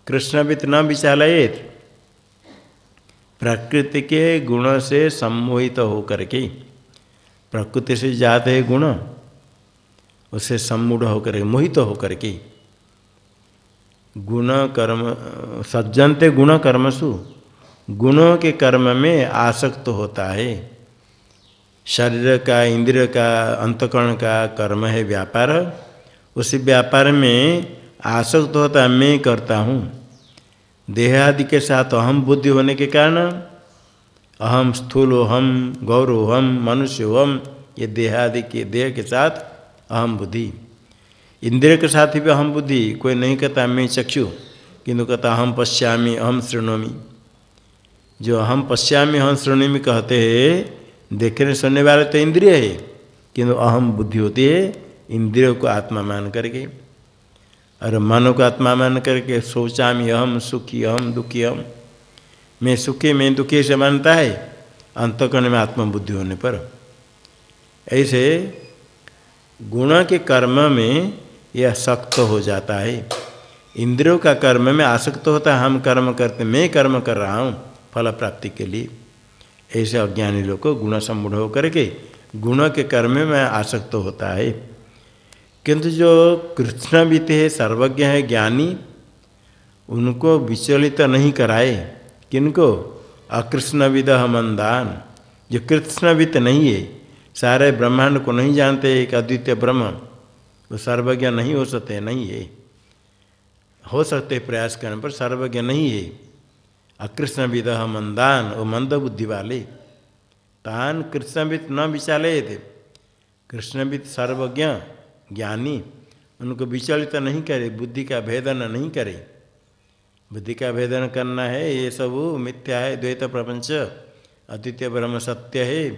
कृष्णविद न विचालयेत्। प्रकृति के गुण से सम्मोहित होकर के, प्रकृति से जाते हैं गुण, उससे सम्मूढ़ होकर मोहित होकर के गुण कर्म सज्जनते गुण कर्मसु, गुणों के कर्म में आसक्त होता है। शरीर का इंद्रिय का अंतकरण का कर्म है व्यापार, उसी व्यापार में आसक्त होता है, मैं करता हूँ। देहादि के साथ अहम बुद्धि होने के कारण अहम स्थूलोहम गौरवहम मनुष्योहम, ये देहादि के देह के साथ अहम बुद्धि। इंद्रिय के साथ भी अहम बुद्धि, कोई नहीं कहता मैं चक्षु, किंतु कहता अहम पश्यामि अहम शृणोमि। जो अहम पश्यामि अहम शृणोमि कहते हैं, देखने सुनने वाले तो इंद्रिय है, किंतु अहम बुद्धि होती है इंद्रियों को आत्मा मान करके, और मनो को आत्मा मान करके सोचामि अहम सुखी अहम दुखी अहम, मैं सुखी मैं दुखी से मानता है अंतकरण में आत्मबुद्धि होने पर। ऐसे गुण के कर्म में यह सक्त हो जाता है। इंद्रियों का कर्म में आसक्त होता है, हम कर्म करते, मैं कर्म कर रहा हूँ फल प्राप्ति के लिए। ऐसे अज्ञानी लोग को गुण सम्मूढ़ होकर के गुण के कर्म में आसक्त होता है। किंतु जो कृष्णविद है, सर्वज्ञ है, ज्ञानी, उनको विचलित नहीं कराए। किनको? अकृष्णविदः मंदान, जो कृष्णविद नहीं है, सारे ब्रह्मांड को नहीं जानते, एक अद्वितीय ब्रह्म, वो सर्वज्ञ नहीं हो सकते, नहीं है। हो सकते प्रयास करने पर, सर्वज्ञ नहीं है। अकृष्णविदः मंदान, वो मंद बुद्धि वाले। तान कृष्णविद न विचालयेत्, कृष्णविद सर्वज्ञ ज्ञानी, उनको विचलित नहीं करे, बुद्धि का भेदन नहीं करे। बुद्धि का भेदन करना है, ये सब मिथ्या है, द्वैत प्रपंच, अद्वितीय ब्रह्म सत्य है,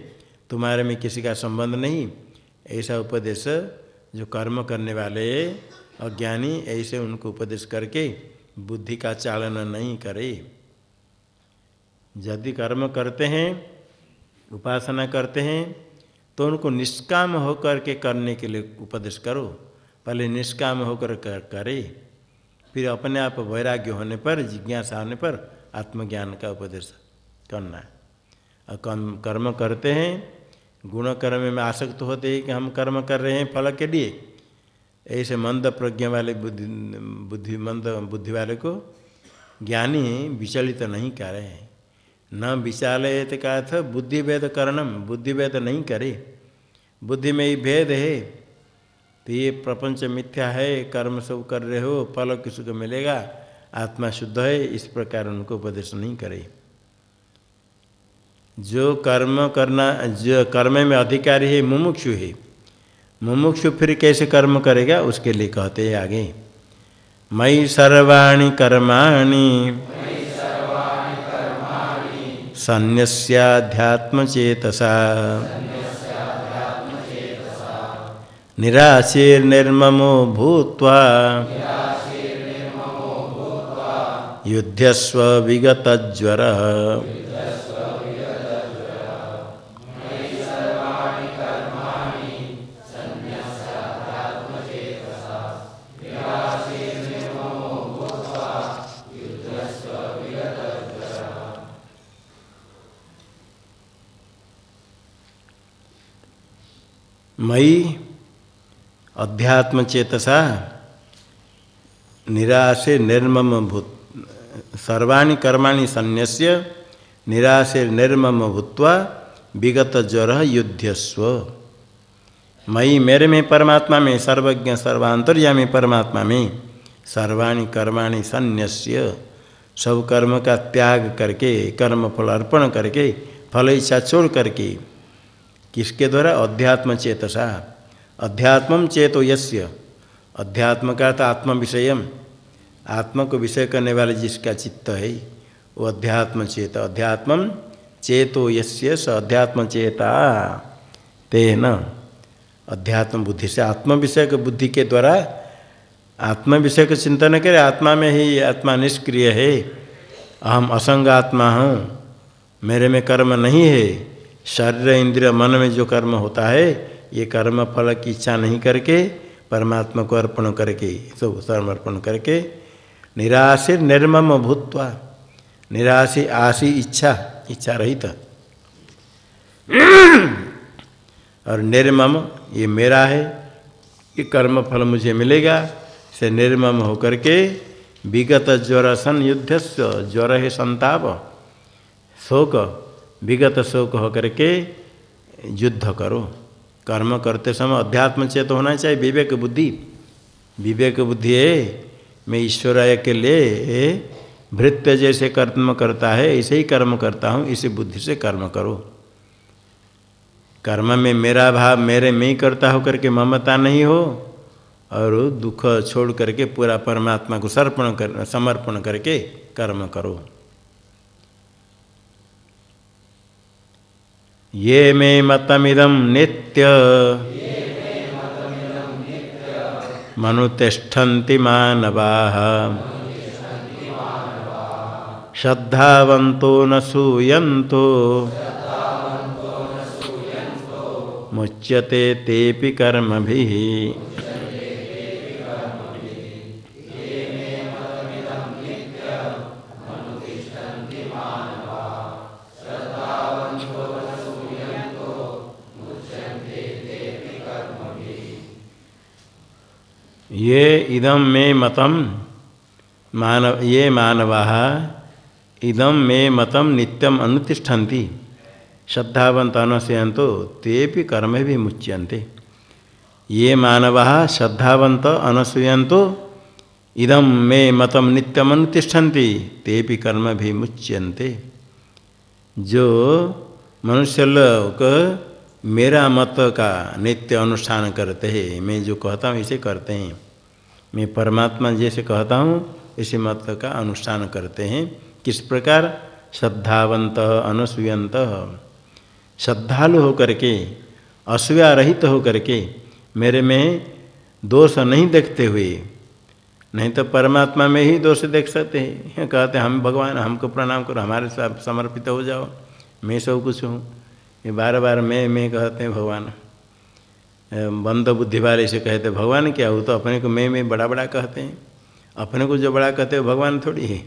तुम्हारे में किसी का संबंध नहीं, ऐसा उपदेश जो कर्म करने वाले अज्ञानी, ऐसे उनको उपदेश करके बुद्धि का चालन नहीं करे। यदि कर्म करते हैं, उपासना करते हैं, तो उनको निष्काम होकर के करने के लिए उपदेश करो। पहले निष्काम होकर करे, फिर अपने आप वैराग्य होने पर, जिज्ञासा होने पर आत्मज्ञान का उपदेश करना है। और कर्म करते हैं, गुण कर्म में आसक्त होते हैं कि हम कर्म कर रहे हैं फल के लिए, ऐसे मंद प्रज्ञा वाले मंद बुद्धि वाले को ज्ञानी विचलित नहीं कर रहे हैं। न विचालयत का अर्थ बुद्धि भेद करणम, बुद्धि भेद नहीं करे। बुद्धि में ही भेद है, तो ये प्रपंच मिथ्या है, कर्म सब कर रहे हो, फल किसी को मिलेगा, आत्मा शुद्ध है, इस प्रकार उनको उपदेश नहीं करे। जो कर्म करना, जो कर्म में अधिकारी है, मुमुक्षु है, मुमुक्षु फिर कैसे कर्म करेगा, उसके लिए कहते हैं आगे, मयि सर्वाणि कर्माणि सन्न्यस्याध्यात्मचेतसा निराशीर्निर्ममो भूत्वा युध्यस्व विगतज्वरः। मयि अध्यात्म चेतसा निराशे निर्मम भूत सर्वाणि कर्माणि सन्न्यस्य निराशे निर्मम भूत्वा विगत ज्वर युध्यस्व। मयि मेरे में परमात्मा में सर्वज्ञ सर्वांतर्यामी परमात्मा में सर्वाणि कर्माणि सन्न्यस्य सब कर्म का त्याग करके कर्म फल अर्पण करके फल इच्छा छोड़ करके किसके द्वारा अध्यात्म चेतसा अध्यात्मम चेतो यस्य अध्यात्म का अर्थ आत्म विषयम आत्मा को विषय करने वाले जिसका चित्त है वो अध्यात्म चेत अध्यात्मम चेतो यस्य स अध्यात्म चेता तेन अध्यात्म बुद्धि से आत्म विषय के बुद्धि के द्वारा आत्म विषय का चिंतन करे आत्मा में ही आत्मा निष्क्रिय है अहम असंग आत्मा हूँ मेरे में कर्म नहीं है शरीर इंद्रिय मन में जो कर्म होता है ये कर्म फल की इच्छा नहीं करके परमात्मा को अर्पण करके सब समर्पण करके निराशि निर्मम भूत्वा निराशि आशी इच्छा रहित और निर्मम ये मेरा है ये कर्म फल मुझे मिलेगा से निर्मम होकर के विगत ज्वर संयुद्धस्य ज्वर है संताप शोक विगत शोक होकर के युद्ध करो कर्म करते समय अध्यात्म चेत होना चाहिए विवेक बुद्धि है मैं ईश्वराय के लिए भृत्य जैसे कर्म करता है ऐसे ही कर्म करता हूँ इसी बुद्धि से कर्म करो कर्म में मेरा भाव मेरे में ही करता हो करके ममता नहीं हो और दुख छोड़ करके पूरा परमात्मा को समर्पण करके कर्म करो। ये मे मतमिदं नित्य मनुतिष्ठन्ति मानवाः श्रद्धावन्तो न सूयन्तो मुच्यते तेपि कर्मभिः। ये इदं मे मतम मानव ये मानवाः इदं मे मतम नित्यम अनुतिष्ठन्ति श्रद्धावन्त अनशयन्तो तेपि कर्म भी मुच्यन्ते। ये मानवाः श्रद्धावन्त अनशयन्तो इदं मे मतम नित्यम अनुतिष्ठन्ति तेपि कर्म भी मुच्यन्ते। जो मनुष्य लोग मेरा मत का नित्य अनुष्ठान करते हैं मैं जो कहता हूँ इसे करते हैं मैं परमात्मा जैसे कहता हूँ इसी मत का अनुष्ठान करते हैं। किस प्रकार श्रद्धावंत अनसूयंत श्रद्धालु होकर के असूया रहित होकर के मेरे में दोष नहीं देखते हुए नहीं तो परमात्मा में ही दोष देख सकते हैं कहते हम भगवान हमको प्रणाम करो हमारे साथ समर्पित हो जाओ मैं सब कुछ हूँ ये बार बार मैं कहते हैं भगवान बंद बुद्धि वाले से कहते भगवान क्या हो तो अपने को मैं बड़ा बड़ा कहते हैं अपने को जो बड़ा कहते हैं भगवान थोड़ी है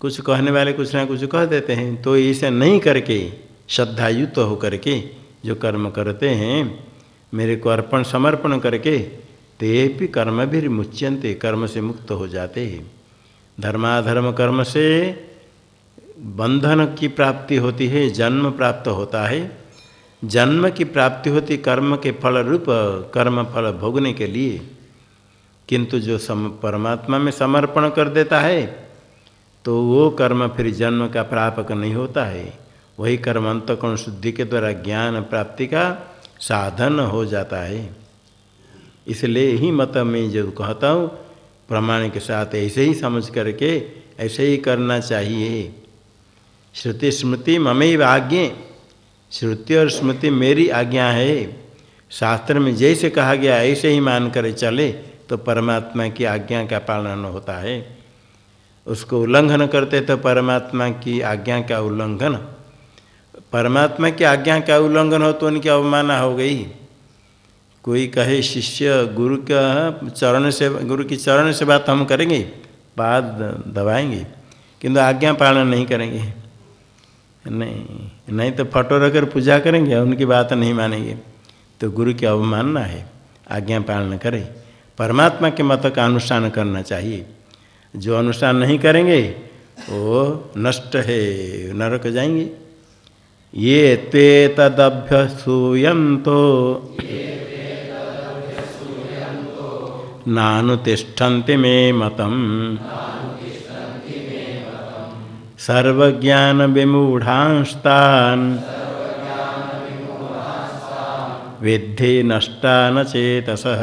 कुछ कहने वाले कुछ ना कुछ कह देते हैं तो इसे नहीं करके श्रद्धायुक्त हो करके जो कर्म करते हैं मेरे को अर्पण समर्पण करके ते भी कर्म भी मुच्यन्ते कर्म से मुक्त हो जाते हैं। धर्माधर्म कर्म से बंधन की प्राप्ति होती है जन्म प्राप्त होता है जन्म की प्राप्ति होती कर्म के फल रूप कर्म फल भोगने के लिए किंतु जो परमात्मा में समर्पण कर देता है तो वो कर्म फिर जन्म का प्रापक नहीं होता है वही कर्म अंतःकरण शुद्धि के द्वारा ज्ञान प्राप्ति का साधन हो जाता है। इसलिए ही मत में जो कहता हूँ प्रमाण के साथ ऐसे ही समझ करके ऐसे ही करना चाहिए। श्रुति स्मृति ममैव आज्ञे श्रुति और स्मृति मेरी आज्ञा है शास्त्र में जैसे कहा गया ऐसे ही मान कर चले तो परमात्मा की आज्ञा का पालन होता है। उसको उल्लंघन करते तो परमात्मा की आज्ञा का उल्लंघन परमात्मा की आज्ञा का उल्लंघन हो तो उनकी अवमानना हो गई। कोई कहे शिष्य गुरु की चरण से बात हम करेंगे पाद दबाएंगे किंतु आज्ञा पालन नहीं करेंगे नहीं तो फोटो रखकर पूजा करेंगे उनकी बात नहीं मानेंगे तो गुरु की अवमानना है, आज्ञा पालन करे। परमात्मा के मत का अनुष्ठान करना चाहिए। जो अनुष्ठान नहीं करेंगे वो नष्ट है, नरक जाएंगे। ये ते तदभ्यसूयन्तो नानुतिष्ठन्ति मे मतम् सर्वज्ञान विमूढ़ांस्तान् विद्धि नष्टान चेतसः।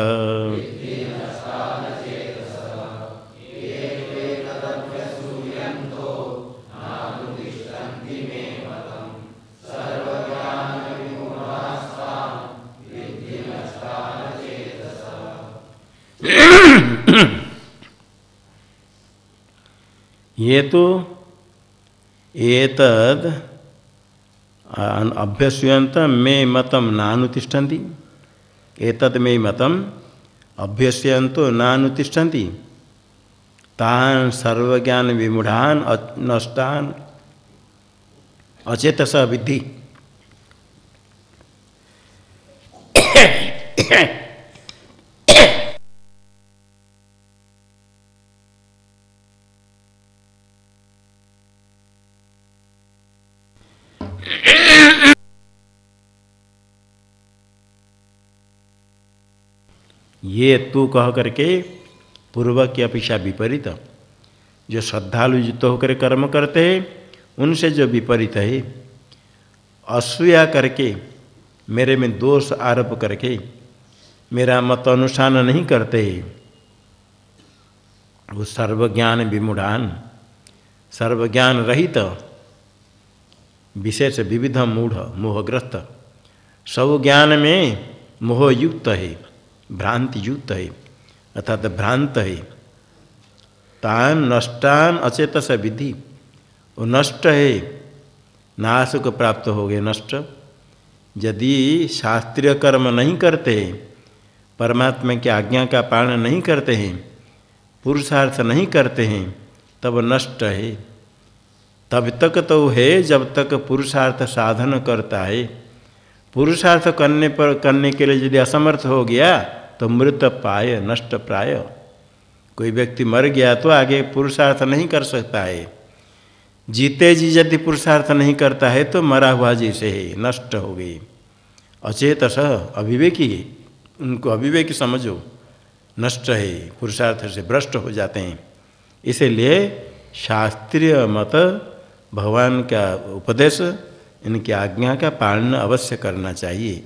ये तो एतद अभ्यस्यंत मे मतम नानुतिष्ठन्ति, एतद मे मतम अभ्यस्यंतो नानुतिष्ठन्ति तान सर्वज्ञान विमूढ़ान नष्टान अचेतस विद्धि। ये तू कह करके पूर्व की अपेक्षा विपरीत, जो श्रद्धालु युक्त होकर कर्म करते हैं उनसे जो विपरीत है, असूया करके मेरे में दोष आरोप करके मेरा मत अनुष्ठान नहीं करते, वो सर्वज्ञान विमूढ़ान, सर्वज्ञान रहित विशेष विविध मूढ़ मोहग्रस्त, सब ज्ञान में मोहयुक्त है, भ्रांति युक्त है अर्थात भ्रांत है। तान नष्टान अचेतस विधि, वो नष्ट है, नाश को प्राप्त हो गए नष्ट। यदि शास्त्रीय कर्म नहीं करते, परमात्मा की आज्ञा का पालन नहीं करते हैं, पुरुषार्थ नहीं करते हैं, तब नष्ट है। तब तक तो है जब तक पुरुषार्थ साधन करता है। पुरुषार्थ करने के लिए यदि असमर्थ हो गया तो मृत पाय नष्ट प्राय। कोई व्यक्ति मर गया तो आगे पुरुषार्थ नहीं कर सकता है। जीते जी यदि पुरुषार्थ नहीं करता है तो मरा हुआ जैसे है, नष्ट हो गई। अचेतस अविवेकी, उनको अविवेकी समझो, नष्ट है, पुरुषार्थ से भ्रष्ट हो जाते हैं। इसलिए शास्त्रीय मत भगवान का उपदेश, इनकी आज्ञा का पालन अवश्य करना चाहिए।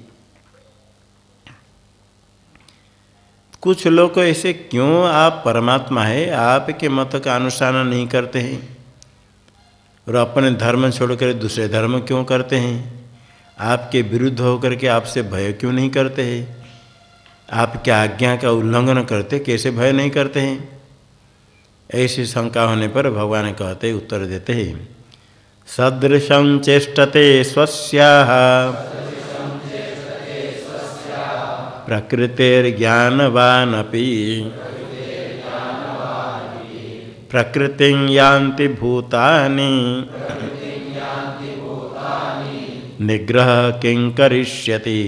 कुछ लोग ऐसे क्यों, आप परमात्मा है, आपके मत का अनुष्ठान नहीं करते हैं और अपने धर्म छोड़कर दूसरे धर्म क्यों करते हैं? आपके विरुद्ध होकर के आपसे भय क्यों नहीं करते हैं? आपके आज्ञा का उल्लंघन करते कैसे भय नहीं करते हैं? ऐसी शंका होने पर भगवान कहते उत्तर देते हैं, सदृशं चेष्टते स्वस्याः प्रकृतिर्ज्ञानवानपि प्रकृतिं यान्ति भूतानि निग्रह किं करिष्यति।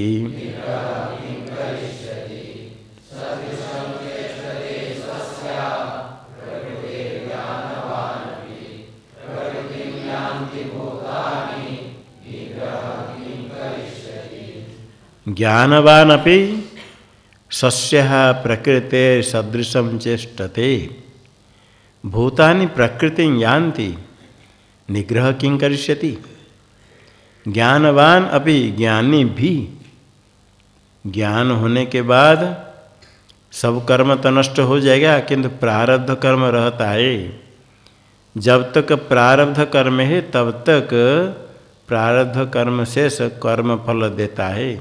ज्ञानवान अपि सस्यः प्रकृते सदृशं चेष्टते भूतानि प्रकृतिं यान्ति निग्रह किं करिष्यति। ज्ञानवान अपि, ज्ञानी भी, ज्ञान होने के बाद सब कर्म तो नष्ट हो जाएगा किंतु प्रारब्ध कर्म रहता है। जब तक प्रारब्ध कर्म है तब तक प्रारब्ध कर्म शेष कर्म फल देता है।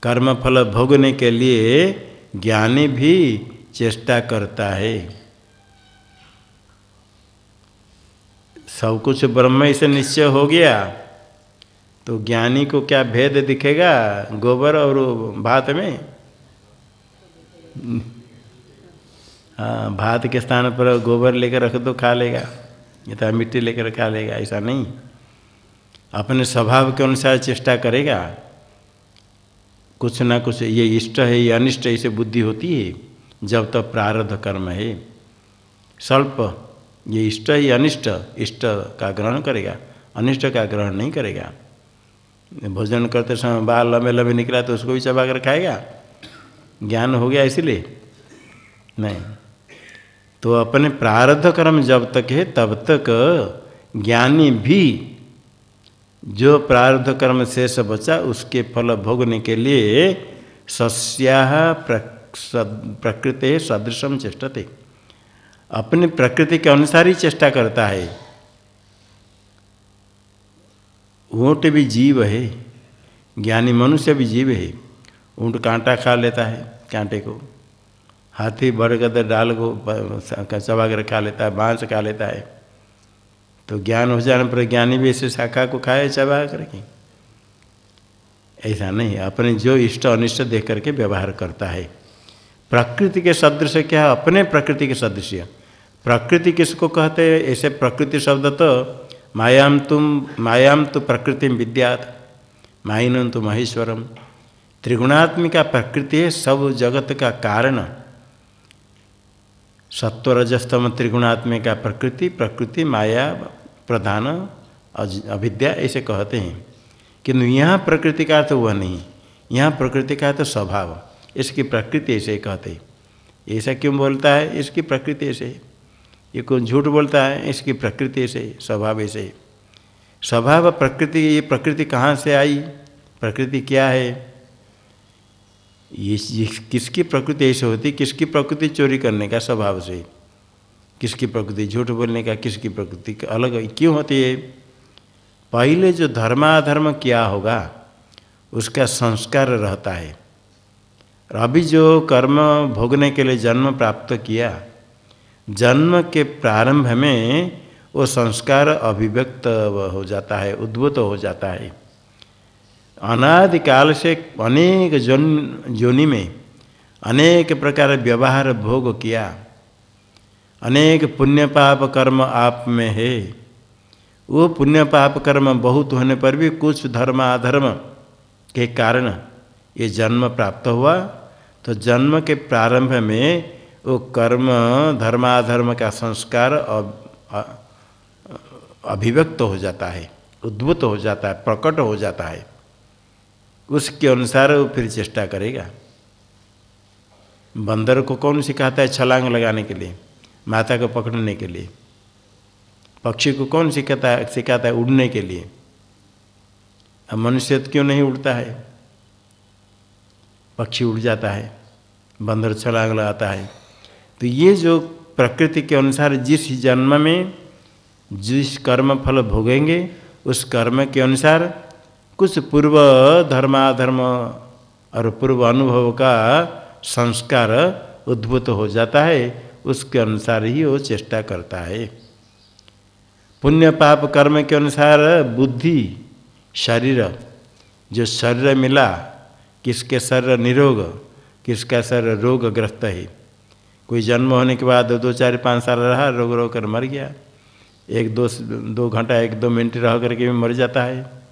कर्म फल भोगने के लिए ज्ञानी भी चेष्टा करता है। सब कुछ ब्रह्म से निश्चय हो गया तो ज्ञानी को क्या भेद दिखेगा गोबर और भात में? हाँ, भात के स्थान पर गोबर लेकर रख दो, खा लेगा, ये तो मिट्टी लेकर खा लेगा, ऐसा नहीं। अपने स्वभाव के अनुसार चेष्टा करेगा। कुछ ना कुछ ये इष्ट है ये अनिष्ट ऐसे बुद्धि होती है जब तक प्रारब्ध कर्म है। स्वल्प ये इष्ट है ये अनिष्ट, इष्ट का ग्रहण करेगा, अनिष्ट का ग्रहण नहीं करेगा। भोजन करते समय बाल लंबे लंबे निकला तो उसको भी चबा कर खाएगा, ज्ञान हो गया इसीलिए नहीं। तो अपने प्रारब्ध कर्म जब तक है तब तक ज्ञानी भी जो प्रारब्ध कर्म शेष बचा उसके फल भोगने के लिए सस्याः प्रकृते सदृशम चेष्टते, अपनी प्रकृति के अनुसार ही चेष्टा करता है। ऊँट भी जीव है, ज्ञानी मनुष्य भी जीव है। ऊँट कांटा खा लेता है कांटे को, हाथी बड़गदर डाल को चबा कर खा लेता है, बाँस खा लेता है। तो ज्ञान हो जाने पर ज्ञानी भी ऐसे शाखा को खाए चबा करके, ऐसा नहीं। अपने जो इष्ट अनिष्ट देख करके व्यवहार करता है। प्रकृति के सदृश क्या? अपने प्रकृति के सदृश। प्रकृति किसको कहते हैं? ऐसे प्रकृति शब्द तो मायाम तो प्रकृति विद्यात् मायिनं तो महेश्वरम। त्रिगुणात्मिका प्रकृति है सब जगत का कारण। सत्वरजस्तम त्रिगुणात्मिका प्रकृति, प्रकृति माया प्रधान अविद्या ऐसे कहते हैं। किंतु यहाँ प्रकृति का तो वह नहीं, यहाँ प्रकृति का तो स्वभाव, इसकी प्रकृति ऐसे कहते। ऐसा क्यों बोलता है? इसकी प्रकृति ऐसे। ये कौन झूठ बोलता है? इसकी प्रकृति ऐसे, स्वभाव ऐसे। स्वभाव प्रकृति, ये प्रकृति कहाँ से आई? प्रकृति क्या है? ये किसकी प्रकृति ऐसे होती? किसकी प्रकृति चोरी करने का स्वभाव से, किसकी प्रकृति झूठ बोलने का, किसकी प्रकृति अलग क्यों होती है? पहले जो धर्माधर्म किया होगा उसका संस्कार रहता है। और अभी जो कर्म भोगने के लिए जन्म प्राप्त किया, जन्म के प्रारंभ में वो संस्कार अभिव्यक्त हो जाता है, उद्भूत हो जाता है। अनादिकाल से अनेक जोनि में अनेक प्रकार व्यवहार भोग किया, अनेक पुण्य पाप कर्म आप में है। वो पुण्य पाप कर्म बहुत होने पर भी कुछ धर्म अधर्म के कारण ये जन्म प्राप्त हुआ। तो जन्म के प्रारंभ में वो कर्म धर्माधर्म का संस्कार अभिव्यक्त हो जाता है, उद्भूत हो जाता है, प्रकट हो जाता है। उसके अनुसार वो फिर चेष्टा करेगा। बंदर को कौन सिखाता है छलांग लगाने के लिए, माता को पकड़ने के लिए? पक्षी को कौन सिखाता है उड़ने के लिए? अब मनुष्य क्यों नहीं उड़ता है? पक्षी उड़ जाता है, बंदर छलांग लगाता है। तो ये जो प्रकृति के अनुसार जिस जन्म में जिस कर्म फल भोगेंगे उस कर्म के अनुसार कुछ पूर्व धर्माधर्म और पूर्व अनुभव का संस्कार उद्भूत हो जाता है। उसके अनुसार ही वो चेष्टा करता है। पुण्य पाप कर्म के अनुसार बुद्धि, शरीर, जो शरीर मिला, किसके शरीर निरोग, किसका शरीर रोगग्रस्त है। कोई जन्म होने के बाद 2, 4, 5 साल रहा, रोग कर मर गया। 1-2 घंटा 1-2 मिनट रह करके भी मर जाता है।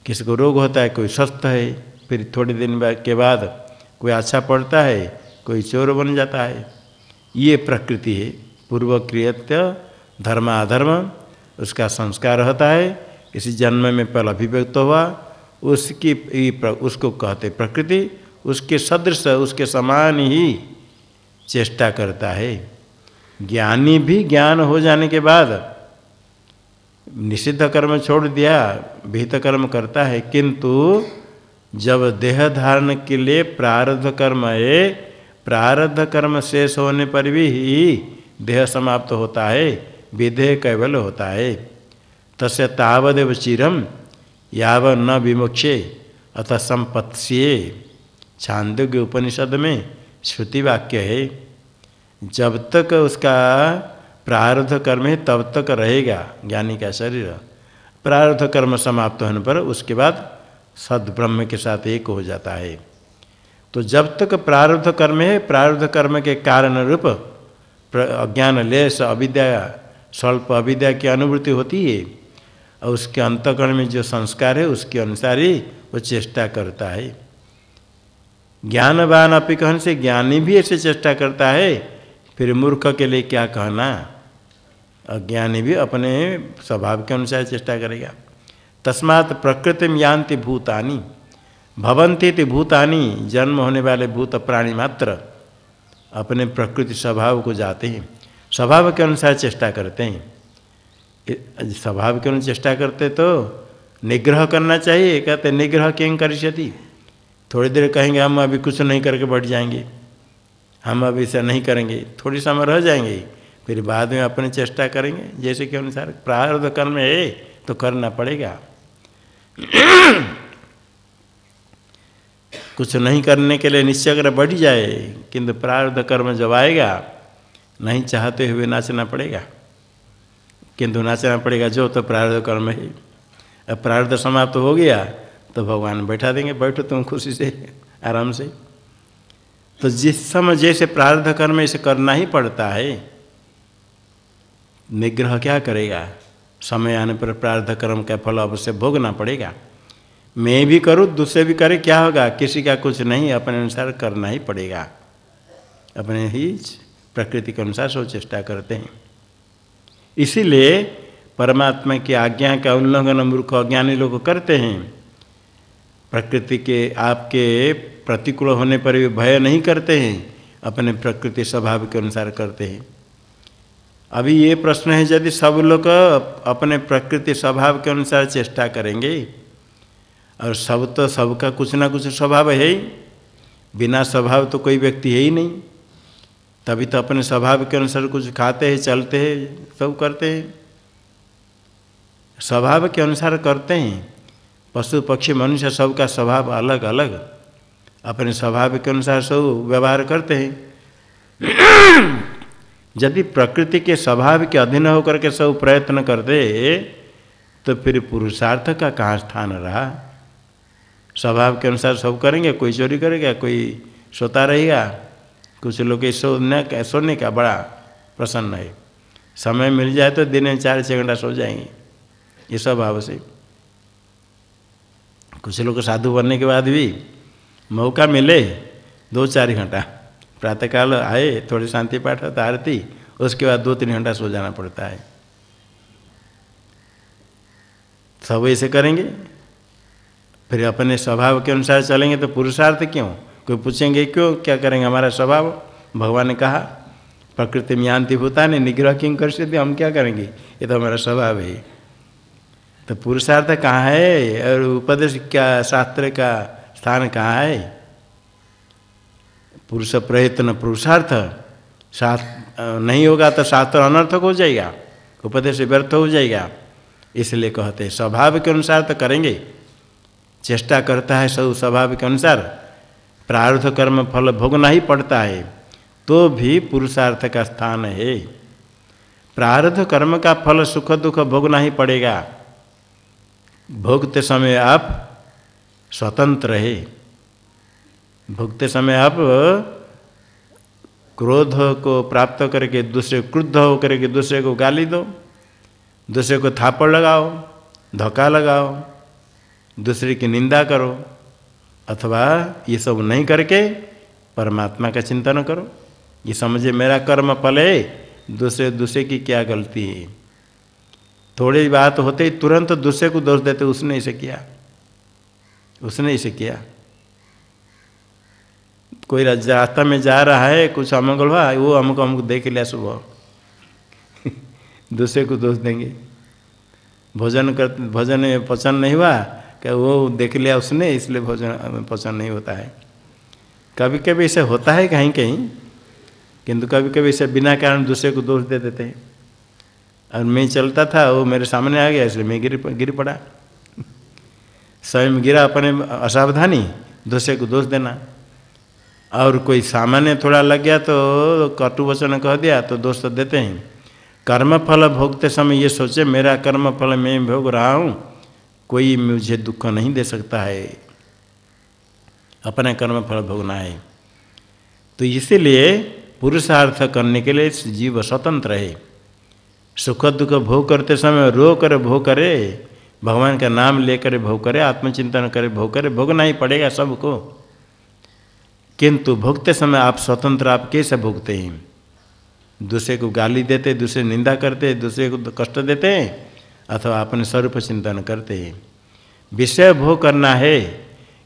किसको रोग होता है, कोई स्वस्थ है, फिर थोड़े दिन के बाद कोई अच्छा पड़ता है, कोई चोर बन जाता है। ये प्रकृति है। पूर्व कृत्य धर्माधर्म उसका संस्कार होता है। इसी जन्म में पहले अभिव्यक्त हुआ, उसको कहते प्रकृति। उसके सदृश, उसके समान ही चेष्टा करता है। ज्ञानी भी ज्ञान हो जाने के बाद निषिद्ध कर्म छोड़ दिया, विहित कर्म करता है। किंतु जब देह धारण के लिए प्रारब्ध कर्म है, प्रारब्ध कर्म शेष होने पर भी ही देह समाप्त होता है, विदेह कैवल्य होता है। तस्य तावदेव चिरम याव न विमुक्षे अतः संपत्स्ये। छांदोग्य उपनिषद में श्रुति वाक्य है। जब तक उसका प्रारब्ध कर्म है तब तक रहेगा ज्ञानी का शरीर। प्रारब्ध कर्म समाप्त होने पर उसके बाद सद्ब्रह्म के साथ एक हो जाता है। तो जब तक प्रारब्ध कर्म है, प्रारब्ध कर्म के कारण रूप अज्ञान लेश अविद्या, स्वल्प अविद्या की अनुभूति होती है। और उसके अंतःकरण में जो संस्कार है उसके अनुसार ही वो चेष्टा करता है। ज्ञानवान अपि कहने से ज्ञानी भी ऐसे चेष्टा करता है, फिर मूर्ख के लिए क्या कहना। अज्ञानी भी अपने स्वभाव के अनुसार चेष्टा करेगा। तस्मात् प्रकृति में यान्ति भूतानि भवन्ति इति भूतानि, जन्म होने वाले भूत प्राणी मात्र अपने प्रकृति स्वभाव को जाते हैं, स्वभाव के अनुसार चेष्टा करते हैं। स्वभाव के अनुसार चेष्टा करते तो निग्रह करना चाहिए। कहते निग्रह किं करिष्यति, थोड़ी देर कहेंगे हम अभी कुछ नहीं करके बैठ जाएंगे, हम अभी ऐसा नहीं करेंगे, थोड़ी समय रह जाएंगे, फिर बाद में अपनी चेष्टा करेंगे जैसे के अनुसार। प्रारब्ध कर्म है तो करना पड़ेगा। कुछ नहीं करने के लिए निश्चय अगर बढ़ जाए, किंतु प्रारब्ध कर्म जब आएगा नहीं चाहते हुए नाचना पड़ेगा, किंतु नाचना पड़ेगा जो तो प्रारब्ध कर्म है। अब प्रारब्ध समाप्त हो गया तो भगवान बैठा देंगे, बैठो तुम खुशी से आराम से। तो जिस समय जैसे प्रारब्ध कर्म इसे करना ही पड़ता है। निग्रह क्या करेगा, समय आने पर प्रारब्ध कर्म का फल अवश्य भोगना पड़ेगा। मैं भी करूँ दूसरे भी करे, क्या होगा, किसी का कुछ नहीं, अपने अनुसार करना ही पड़ेगा। अपने ही प्रकृति के अनुसार सब चेष्टा करते हैं। इसीलिए परमात्मा की आज्ञा का उल्लंघन मूर्ख अज्ञानी लोग करते हैं। प्रकृति के आपके प्रतिकूल होने पर भी भय नहीं करते हैं, अपने प्रकृति स्वभाव के अनुसार करते हैं। अभी ये प्रश्न है, यदि सब लोग अपने प्रकृति स्वभाव के अनुसार चेष्टा करेंगे, और सब तो सबका कुछ ना कुछ स्वभाव है ही, बिना स्वभाव तो कोई व्यक्ति है ही नहीं, तभी तो अपने स्वभाव के अनुसार कुछ खाते हैं, चलते हैं, सब करते हैं, स्वभाव के अनुसार करते हैं। पशु पक्षी मनुष्य सबका स्वभाव अलग अलग, अपने स्वभाव के अनुसार सब व्यवहार करते हैं। यदि प्रकृति के स्वभाव के अधीन होकर के सब प्रयत्न करते तो फिर पुरुषार्थ का कहाँ स्थान रहा। स्वभाव के अनुसार सब करेंगे, कोई चोरी करेगा, कोई सोता रहेगा, कुछ लोग सोने का बड़ा प्रसन्न है, समय मिल जाए तो दिन में 4-6 घंटा सो जाएंगे, ये स्वभाव से। कुछ लोग साधु बनने के बाद भी मौका मिले 2-4 घंटा, प्रातःकाल आए, थोड़ी शांति पाठ होता आरती, उसके बाद 2-3 घंटा सो जाना पड़ता है। सब ऐसे करेंगे, फिर अपने स्वभाव के अनुसार चलेंगे तो पुरुषार्थ क्यों। कोई पूछेंगे क्यों, क्या करेंगे, हमारा स्वभाव। भगवान ने कहा प्रकृति में यान्ति भूतानि निग्रह किं करिष्यति, हम क्या करेंगे, ये तो हमारा स्वभाव है। तो पुरुषार्थ कहाँ है, और उपदेश क्या, शास्त्र का स्थान कहाँ है। पुरुष प्रयत्न पुरुषार्थ शास्त्र नहीं होगा तो शास्त्र अनर्थक हो जाएगा, उपदेश व्यर्थ हो जाएगा। इसलिए कहते हैं स्वभाव के अनुसार तो करेंगे, चेष्टा करता है सब स्वभाव के अनुसार, प्रारब्ध कर्म फल भोगना ही पड़ता है, तो भी पुरुषार्थ का स्थान है। प्रारब्ध कर्म का फल सुख दुख भोगना ही पड़ेगा। भोगते समय आप स्वतंत्र है, भोगते समय आप क्रोध को प्राप्त करके दूसरे क्रुद्ध हो करके दूसरे को गाली दो, दूसरे को थापड़ लगाओ, धक्का लगाओ, दूसरे की निंदा करो, अथवा ये सब नहीं करके परमात्मा का चिंतन करो। ये समझे मेरा कर्म फल है, दूसरे की क्या गलती है। थोड़ी बात होते ही तुरंत दूसरे को दोष देते, उसने इसे किया, उसने इसे किया। कोई रास्ता में जा रहा है, कुछ अमंगल हुआ, वो अमुक देख लिया सुबह दूसरे को दोष देंगे। भोजन पसंद नहीं हुआ, क्या वो देख लिया उसने, इसलिए भोजन पसंद नहीं होता है। कभी कभी ऐसे होता है कहीं कहीं, किंतु कभी कभी ऐसे बिना कारण दूसरे को दोष दे देते हैं। और मैं चलता था, वो मेरे सामने आ गया, इसलिए मैं गिर पड़ा। स्वयं गिरा अपने असावधानी, दूसरे को दोष देना। और कोई सामान्य थोड़ा लग गया तो कटु वचन कह दिया तो दोष तो देते हैं। कर्म फल भोगते समय ये सोचे मेरा कर्म फल मैं भोग रहा हूँ, कोई मुझे दुख नहीं दे सकता है, अपना कर्म फल भोगना है। तो इसीलिए पुरुषार्थ करने के लिए जीव स्वतंत्र है। सुख दुख भोग करते समय रो कर भोग करे, भगवान का नाम लेकर भोग करे, आत्मचिंतन करे भोग करे, भोगना ही पड़ेगा सबको। किंतु भोगते समय आप स्वतंत्र, आप कैसे भोगते हैं? दूसरे को गाली देते, दूसरे निंदा करते, दूसरे को कष्ट देते हैं, अथवा अपने स्वरूप चिंतन करते हैं। विषय भोग करना है,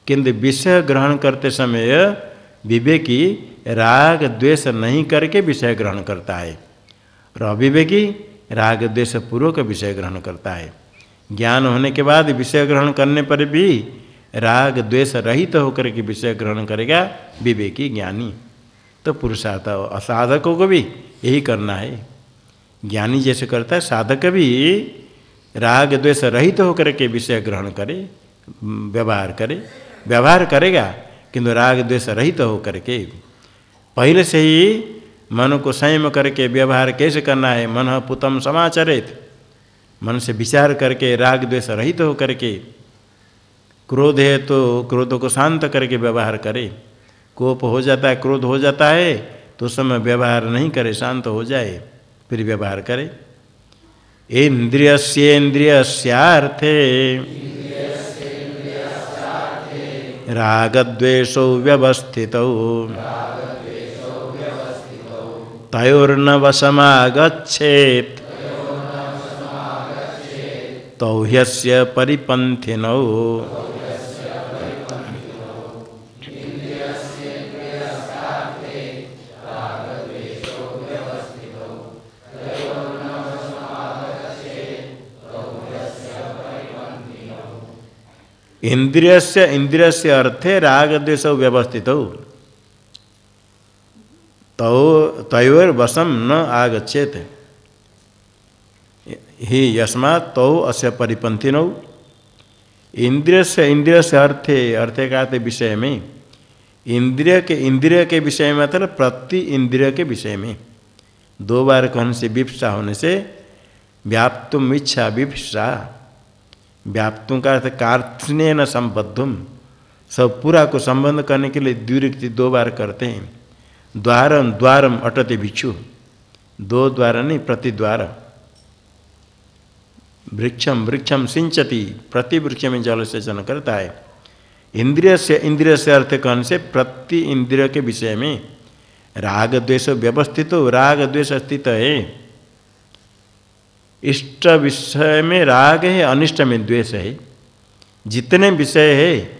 किंतु विषय ग्रहण करते समय विवेकी राग द्वेष नहीं करके विषय ग्रहण करता है, और अविवेकी राग द्वेष पूर्वक विषय ग्रहण करता है। ज्ञान होने के बाद विषय ग्रहण करने पर भी राग द्वेष रहित होकर के विषय ग्रहण करेगा विवेकी ज्ञानी। तो पुरुषार्थ असाधकों को भी यही करना है। ज्ञानी जैसे करता है, साधक भी राग द्वेष रहित होकर के विषय ग्रहण करे, व्यवहार करे। व्यवहार करेगा किंतु राग द्वेष रहित होकर के। पहले से ही मन को संयम करके व्यवहार कैसे करना है, मन पुतम समाचरित, मन से विचार करके राग द्वेष रहित होकर के। क्रोध है तो क्रोध को शांत करके व्यवहार करे। कोप हो जाता है, क्रोध हो जाता है, तो उस समय व्यवहार नहीं करे, शांत हो जाए फिर व्यवहार करे। इंद्रियस्येन्द्रियस्यार्थे रागद्वेषौ व्यवस्थितौ तयोर्न वशमागच्छेत् तौ ह्यस्य परिपन्थिनौ। इंद्रियस्य अर्थे राग द्वेष व्यवस्थित तयोर वशम न आगच्छेत ही यस्मात् तौ अस्य परिपन्थिनौ। इंद्रियस्य अर्थे का विषय में, इंद्रिय के विषय में मतलब प्रति इंद्रिय के विषय में। दो बार कहने से विप्सा होने से व्याप्तुम इच्छा विप्सा, व्याप्तों का अर्थ कार्त्स्नेन संबद्धुम, सब पूरा को संबंध करने के लिए द्विरुक्ति दो बार करते हैं। द्वारम द्वारम अटते भिक्षु, दो द्वार नहीं प्रतिद्वार। वृक्षम वृक्षम सिंचती, प्रति वृक्ष में जल सेचन करता है। इंद्रिय से अर्थ कहने से प्रति इंद्रिय के विषय में राग द्वेष व्यवस्थित हो, राग द्वेष स्थित है। इष्ट विषय में राग है, अनिष्ट में द्वेष है। जितने विषय है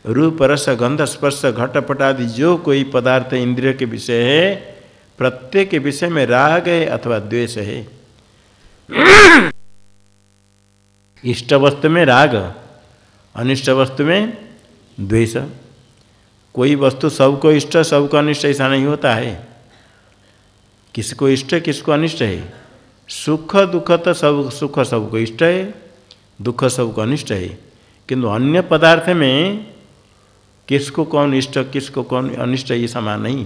रूप रस गंध स्पर्श घटपट आदि जो कोई पदार्थ इंद्रिय के विषय है, प्रत्येक के विषय में राग है अथवा द्वेष है। इष्ट वस्तु में राग, अनिष्ट वस्तु में द्वेष। कोई वस्तु सबको इष्ट सबको अनिष्ट ऐसा नहीं होता है। किसको इष्ट किसको अनिष्ट है। सुख दुख तो सब, सुख सबको इष्ट है, दुख सबको अनिष्ट है। किंतु अन्य पदार्थ में किसको कौन इष्ट किसको कौन अनिष्ट ये समान नहीं।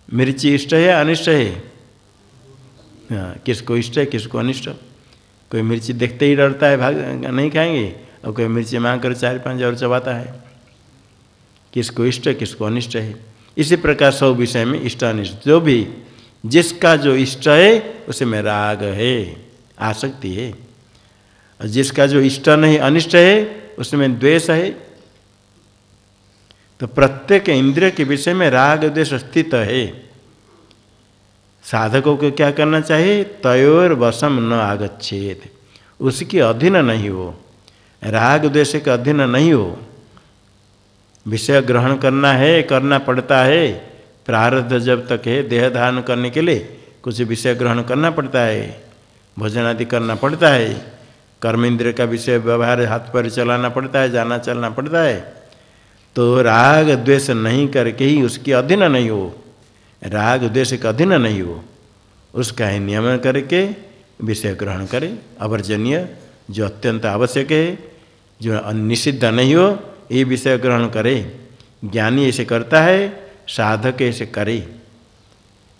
मिर्ची इष्ट है अनिष्ट है, हाँ, किसको इष्ट है किसको अनिष्ट। कोई मिर्ची देखते ही डरता है, भाग नहीं खाएंगे, और कोई मिर्ची मांग कर 4-5 और चबाता है। किसको इष्ट किसको अनिष्ट है। इसी प्रकार सब विषय में इष्ट अनिष्ट, जो भी जिसका जो इष्ट है उसमें राग है, आसक्ति है, और जिसका जो इष्ट नहीं अनिष्ट है उसमें द्वेष है। तो प्रत्येक इंद्रिय के विषय में राग द्वेष स्थित है। साधकों को क्या करना चाहिए, तयोर वशम न आगच्छेत, उसकी अधीन नहीं हो, राग द्वेष के अधीन नहीं हो। विषय ग्रहण करना है, करना पड़ता है, प्रारब्ध जब तक है देह धारण करने के लिए कुछ विषय ग्रहण करना पड़ता है, भोजन आदि करना पड़ता है, कर्म इंद्रिय का विषय व्यवहार हाथ पर चलाना पड़ता है, जाना चलना पड़ता है। तो राग द्वेष नहीं करके ही उसकी अधीन नहीं हो, राग द्वेष का अधीन नहीं हो, उसका ही नियमन करके विषय ग्रहण करे। अवर्जनीय जो अत्यंत आवश्यक है, जो निषिद्ध नहीं हो, ये विषय ग्रहण करे। ज्ञानी ऐसे करता है, साधक ऐसे करे।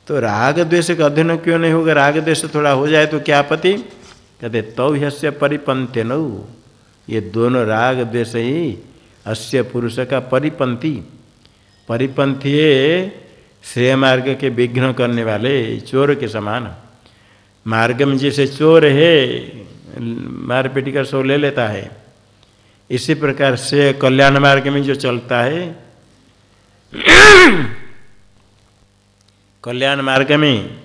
तो राग द्वेष का अध्ययन क्यों नहीं होगा। राग द्वेष थोड़ा हो जाए तो क्या आपत्ति। कहते तौ ह्यस्य परिपन्थिनौ, ये दोनों राग द्वेष ही अस्य पुरुष का परिपंथी। परिपंथी है श्रेय मार्ग के विघ्न करने वाले, चोर के समान। मार्ग में जैसे चोर है मार पीटी कर सो ले लेता है, इसी प्रकार से कल्याण मार्ग में जो चलता है कल्याण मार्ग में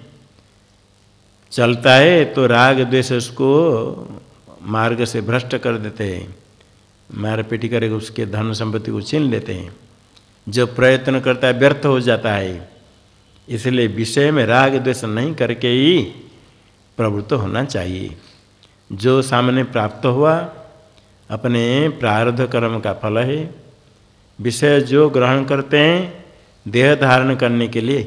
चलता है तो राग द्वेष उसको मार्ग से भ्रष्ट कर देते हैं, मारपीट करके उसके धन संपत्ति को छीन लेते हैं। जो प्रयत्न करता है व्यर्थ हो जाता है। इसलिए विषय में राग द्वेष नहीं करके ही प्रवृत्त होना चाहिए। जो सामने प्राप्त हुआ अपने प्रारब्ध कर्म का फल है। विषय जो ग्रहण करते हैं देह धारण करने के लिए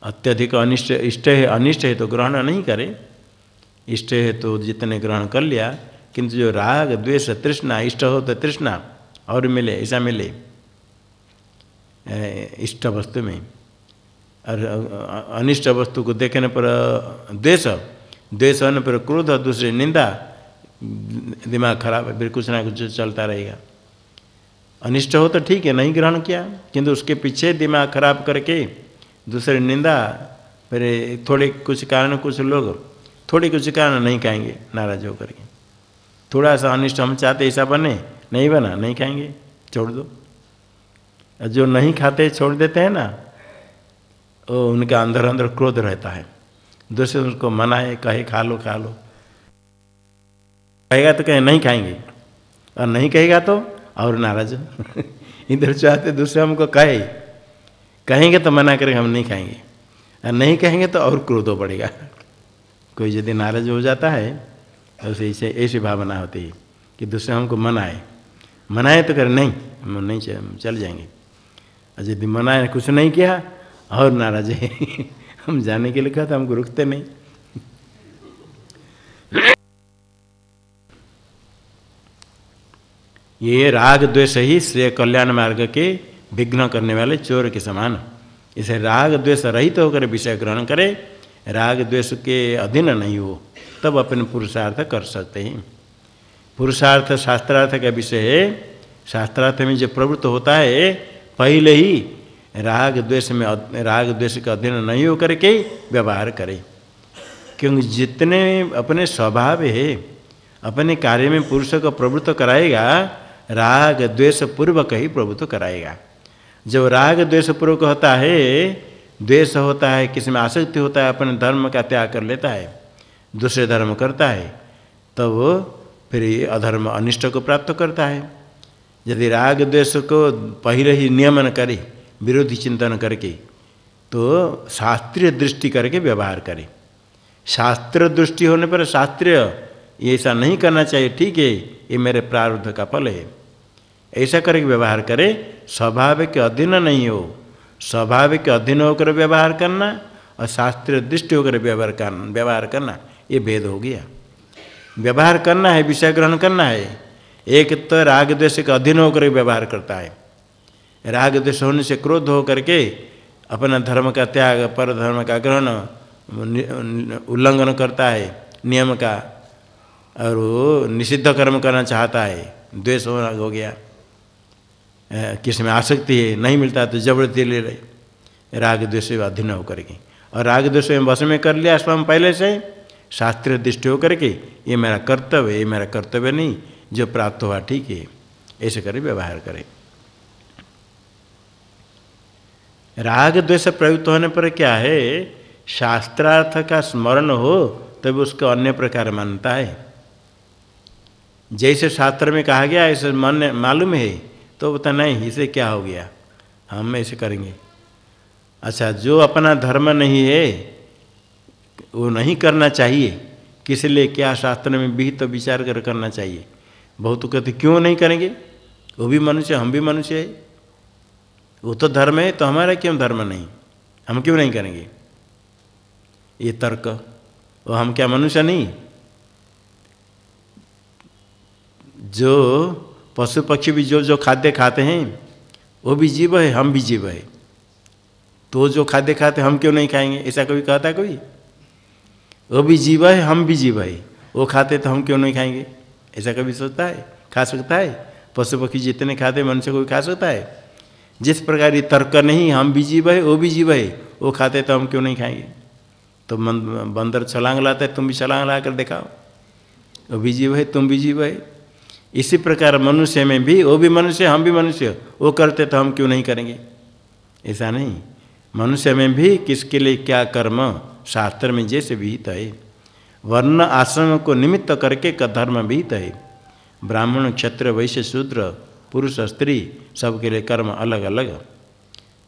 अत्यधिक अनिष्ट इष्ट है, अनिष्ट है तो ग्रहण नहीं करे, इष्ट है तो जितने ग्रहण कर लिया। किंतु जो राग द्वेष तृष्णा, इष्ट हो तो तृष्णा और मिले, ऐसा मिले इष्ट वस्तु में, और अनिष्ट वस्तु को देखने पर द्वेष, द्वेष होने पर क्रोध, दूसरे निंदा, दिमाग खराब है, फिर कुछ ना कुछ चलता रहेगा। अनिष्ट हो तो ठीक है, नहीं ग्रहण किया, किंतु उसके पीछे दिमाग खराब करके दूसरे निंदा, फिर थोड़े कुछ कारण, कुछ लोग थोड़े कुछ कारण नहीं खाएंगे नाराज होकर के। थोड़ा सा अनिष्ट हम चाहते ऐसा बने, नहीं बना, नहीं खाएंगे, छोड़ दो। जो नहीं खाते छोड़ देते हैं ना, वो उनका अंदर अंदर क्रोध रहता है। दूसरे उनको मनाए, कहे खा लो खा लो, कहेगा तो कहे नहीं खाएंगे, और नहीं कहेगा तो और नाराज। इधर चाहते दूसरे हमको कहेंगे तो मना करेंगे हम नहीं खाएंगे, और नहीं कहेंगे तो और क्रोध बढ़ेगा। कोई यदि नाराज हो जाता है तो ऐसी भावना होती है कि दूसरे हमको मनाए तो करे नहीं, हम नहीं चल जाएंगे। और यदि मनाए कुछ नहीं किया और नाराज है। हम जाने के लिए कहा था, हमको रुकते नहीं। ये राग द्वेष ही श्रेय कल्याण मार्ग के विघ्न करने वाले चोर के समान। इसे राग द्वेष रहित होकर विषय ग्रहण करे, राग द्वेष के अधीन नहीं हो, तब अपने पुरुषार्थ कर सकते हैं। पुरुषार्थ शास्त्रार्थ का विषय है। शास्त्रार्थ में जो प्रवृत्त होता है पहले ही राग द्वेष का अधीन नहीं होकर के व्यवहार करे। क्योंकि जितने अपने स्वभाव है, अपने कार्य में पुरुष को प्रवृत्त कराएगा, राग द्वेष पूर्वक ही प्रवृत्त कराएगा। जब राग द्वेष पूर्वक होता है, द्वेष होता है, किसी में आसक्ति होता है, अपने धर्म का त्याग कर लेता है, दूसरे धर्म करता है, तब वो फिर अधर्म अनिष्ट को प्राप्त करता है। यदि राग द्वेष को पहले ही नियमन करे, विरोधी चिंतन करके, तो शास्त्रीय दृष्टि करके व्यवहार करे। शास्त्र दृष्टि होने पर शास्त्रीय ये ऐसा नहीं करना चाहिए, ठीक है, ये मेरे प्रारब्ध का फल है, ऐसा करके व्यवहार करे। स्वभाव के अधीन नहीं हो, स्वभाव के अधीन होकर व्यवहार करना और शास्त्रीय दृष्टि होकर व्यवहार करना, ये भेद हो गया। व्यवहार करना है, विषय ग्रहण करना है। एक तो राग द्वेष के अधीन होकर व्यवहार करता है, राग द्वेष होने से क्रोध होकर के अपना धर्म का त्याग, पर धर्म का ग्रहण, उल्लंघन करता है नियम का, और वो निषिद्ध कर्म करना चाहता है, द्वेष हो गया। किसी में आसक्ति है, नहीं मिलता तो जबरदस्ती ले रहे, राग द्वेष अधीन होकर के, और राग द्वेष में वश में कर लिया स्वयं पहले से शास्त्रीय दृष्टि होकर के, ये मेरा कर्तव्य, ये मेरा कर्तव्य नहीं, जो प्राप्त हुआ ठीक है, ऐसे कर व्यवहार करें। राग द्वेष प्रयुक्त होने पर क्या है, शास्त्रार्थ का स्मरण हो तब उसको अन्य प्रकार मानता है। जैसे शास्त्र में कहा गया ऐसे मन मालूम है तो बता नहीं, इसे क्या हो गया, हम ऐसे करेंगे। अच्छा, जो अपना धर्म नहीं है वो नहीं करना चाहिए, किस लिए, क्या शास्त्र में भी तो विचार कर करना चाहिए। बहुत कहते क्यों नहीं करेंगे, वो भी मनुष्य, हम भी मनुष्य है, वो तो धर्म है तो हमारा क्यों धर्म नहीं, हम क्यों नहीं करेंगे, ये तर्क। वो हम क्या मनुष्य नहीं, जो पशु पक्षी भी जो खाद्य खाते हैं वो भी जीव है, हम भी जीव है, तो जो खाद्य खाते हम क्यों नहीं खाएंगे, ऐसा कभी कहता है कोई। वो भी जीव है, हम भी जीव है, वो खाते तो हम क्यों नहीं खाएंगे, ऐसा कभी सोचता है, खा सकता है। पशु पक्षी जितने खाते मनुष्य को भी खा सकता है। जिस प्रकार ये तर्क नहीं, हम भी जीव है, वो भी जीव है, वो खाते तो हम क्यों नहीं खाएंगे। तो बंदर छलांग लाता है, तुम भी छलांग ला कर दिखाओ, वो भी जीव है, तुम भी जीव है। इसी प्रकार मनुष्य में भी, वो भी मनुष्य हम भी मनुष्य, वो करते तो हम क्यों नहीं करेंगे, ऐसा नहीं। मनुष्य में भी किसके लिए क्या कर्म शास्त्र में जैसे विहित है, वर्ण आश्रम को निमित्त करके का धर्म विहित है। ब्राह्मण क्षत्रिय वैश्य शूद्र पुरुष स्त्री सबके लिए कर्म अलग अलग।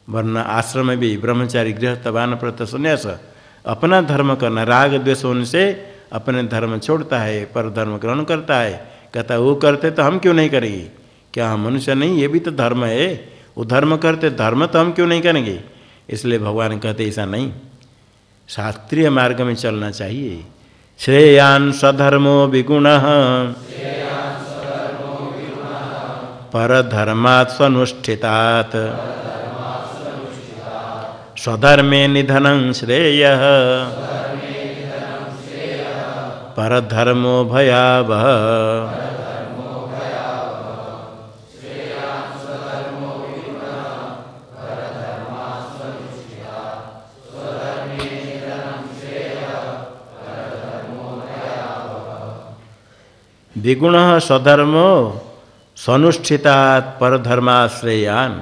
वर्ण आश्रम में भी ब्रह्मचारी गृहस्थ वानप्रस्थ संन्यास अपना धर्म करना, राग द्वेष होने से अपने धर्म छोड़ता है, पर धर्म ग्रहण करता है, कहता वो करते तो हम क्यों नहीं करेंगे, क्या हम मनुष्य नहीं, ये भी तो धर्म है, वो धर्म करते धर्म तो हम क्यों नहीं करेंगे। इसलिए भगवान कहते ऐसा नहीं, शास्त्रीय मार्ग में चलना चाहिए। श्रेयान स्वधर्मो विगुणः परधर्मात् स्वनुष्ठितात् स्वधर्मे निधनं श्रेयः परधर्मो भयावह। विगुण स्वधर्मो स्वनुष्ठितात् परधर्माश्रेयान।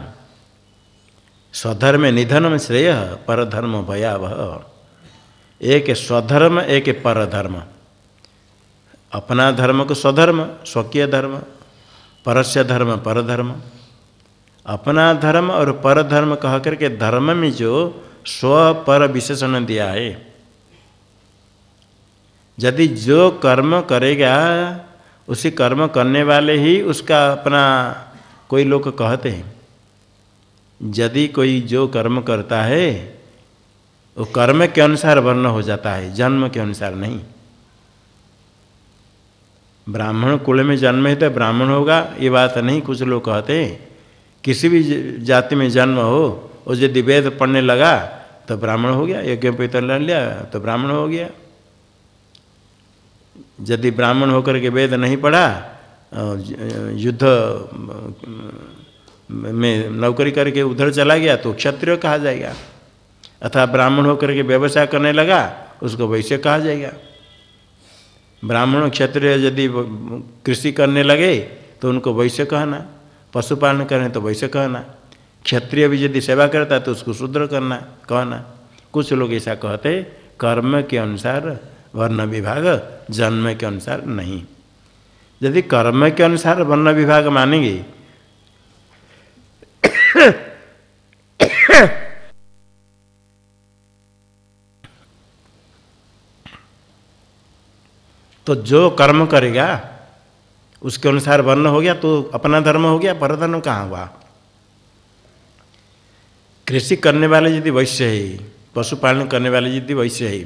स्वधर्म निधनम श्रेय परधर्म भयावह। एक स्वधर्म एक परधर्म, अपना धर्म को स्वधर्म स्वकीय धर्म, परस्य धर्म परधर्म। अपना धर्म और परधर्म कह करके धर्म में जो स्व पर विशेषण दिया है, यदि जो कर्म करेगा उसी कर्म करने वाले ही उसका अपना, कोई लोग कहते हैं यदि कोई जो कर्म करता है वो कर्म के अनुसार वर्ण हो जाता है, जन्म के अनुसार नहीं। ब्राह्मण कुल में जन्म है तो ब्राह्मण होगा, ये बात नहीं। कुछ लोग कहते हैं किसी भी जाति में जन्म हो, और यदि वेद पढ़ने लगा तो ब्राह्मण हो गया, यज्ञोपवीत ले लिया तो ब्राह्मण हो गया। यदि ब्राह्मण होकर के वेद नहीं पढ़ा, युद्ध में नौकरी करके उधर चला गया तो क्षत्रिय कहा जाएगा, अथवा ब्राह्मण होकर के व्यवसाय करने लगा उसको वैश्य कहा जाएगा। ब्राह्मण क्षत्रिय यदि कृषि करने लगे तो उनको वैश्य कहना, पशुपालन करें तो वैश्य कहना, क्षत्रिय भी यदि सेवा करता है तो उसको शूद्र करना कहना। कुछ लोग ऐसा कहते, कर्म के अनुसार वर्ण विभाग, जन्म के अनुसार नहीं। यदि कर्म के अनुसार वर्ण विभाग मानेंगे तो जो कर्म करेगा उसके अनुसार वर्ण हो गया तो अपना धर्म हो गया, परधर्म कहाँ हुआ। कृषि करने वाले यदि वैश्य है, पशुपालन करने वाले यदि वैश्य है,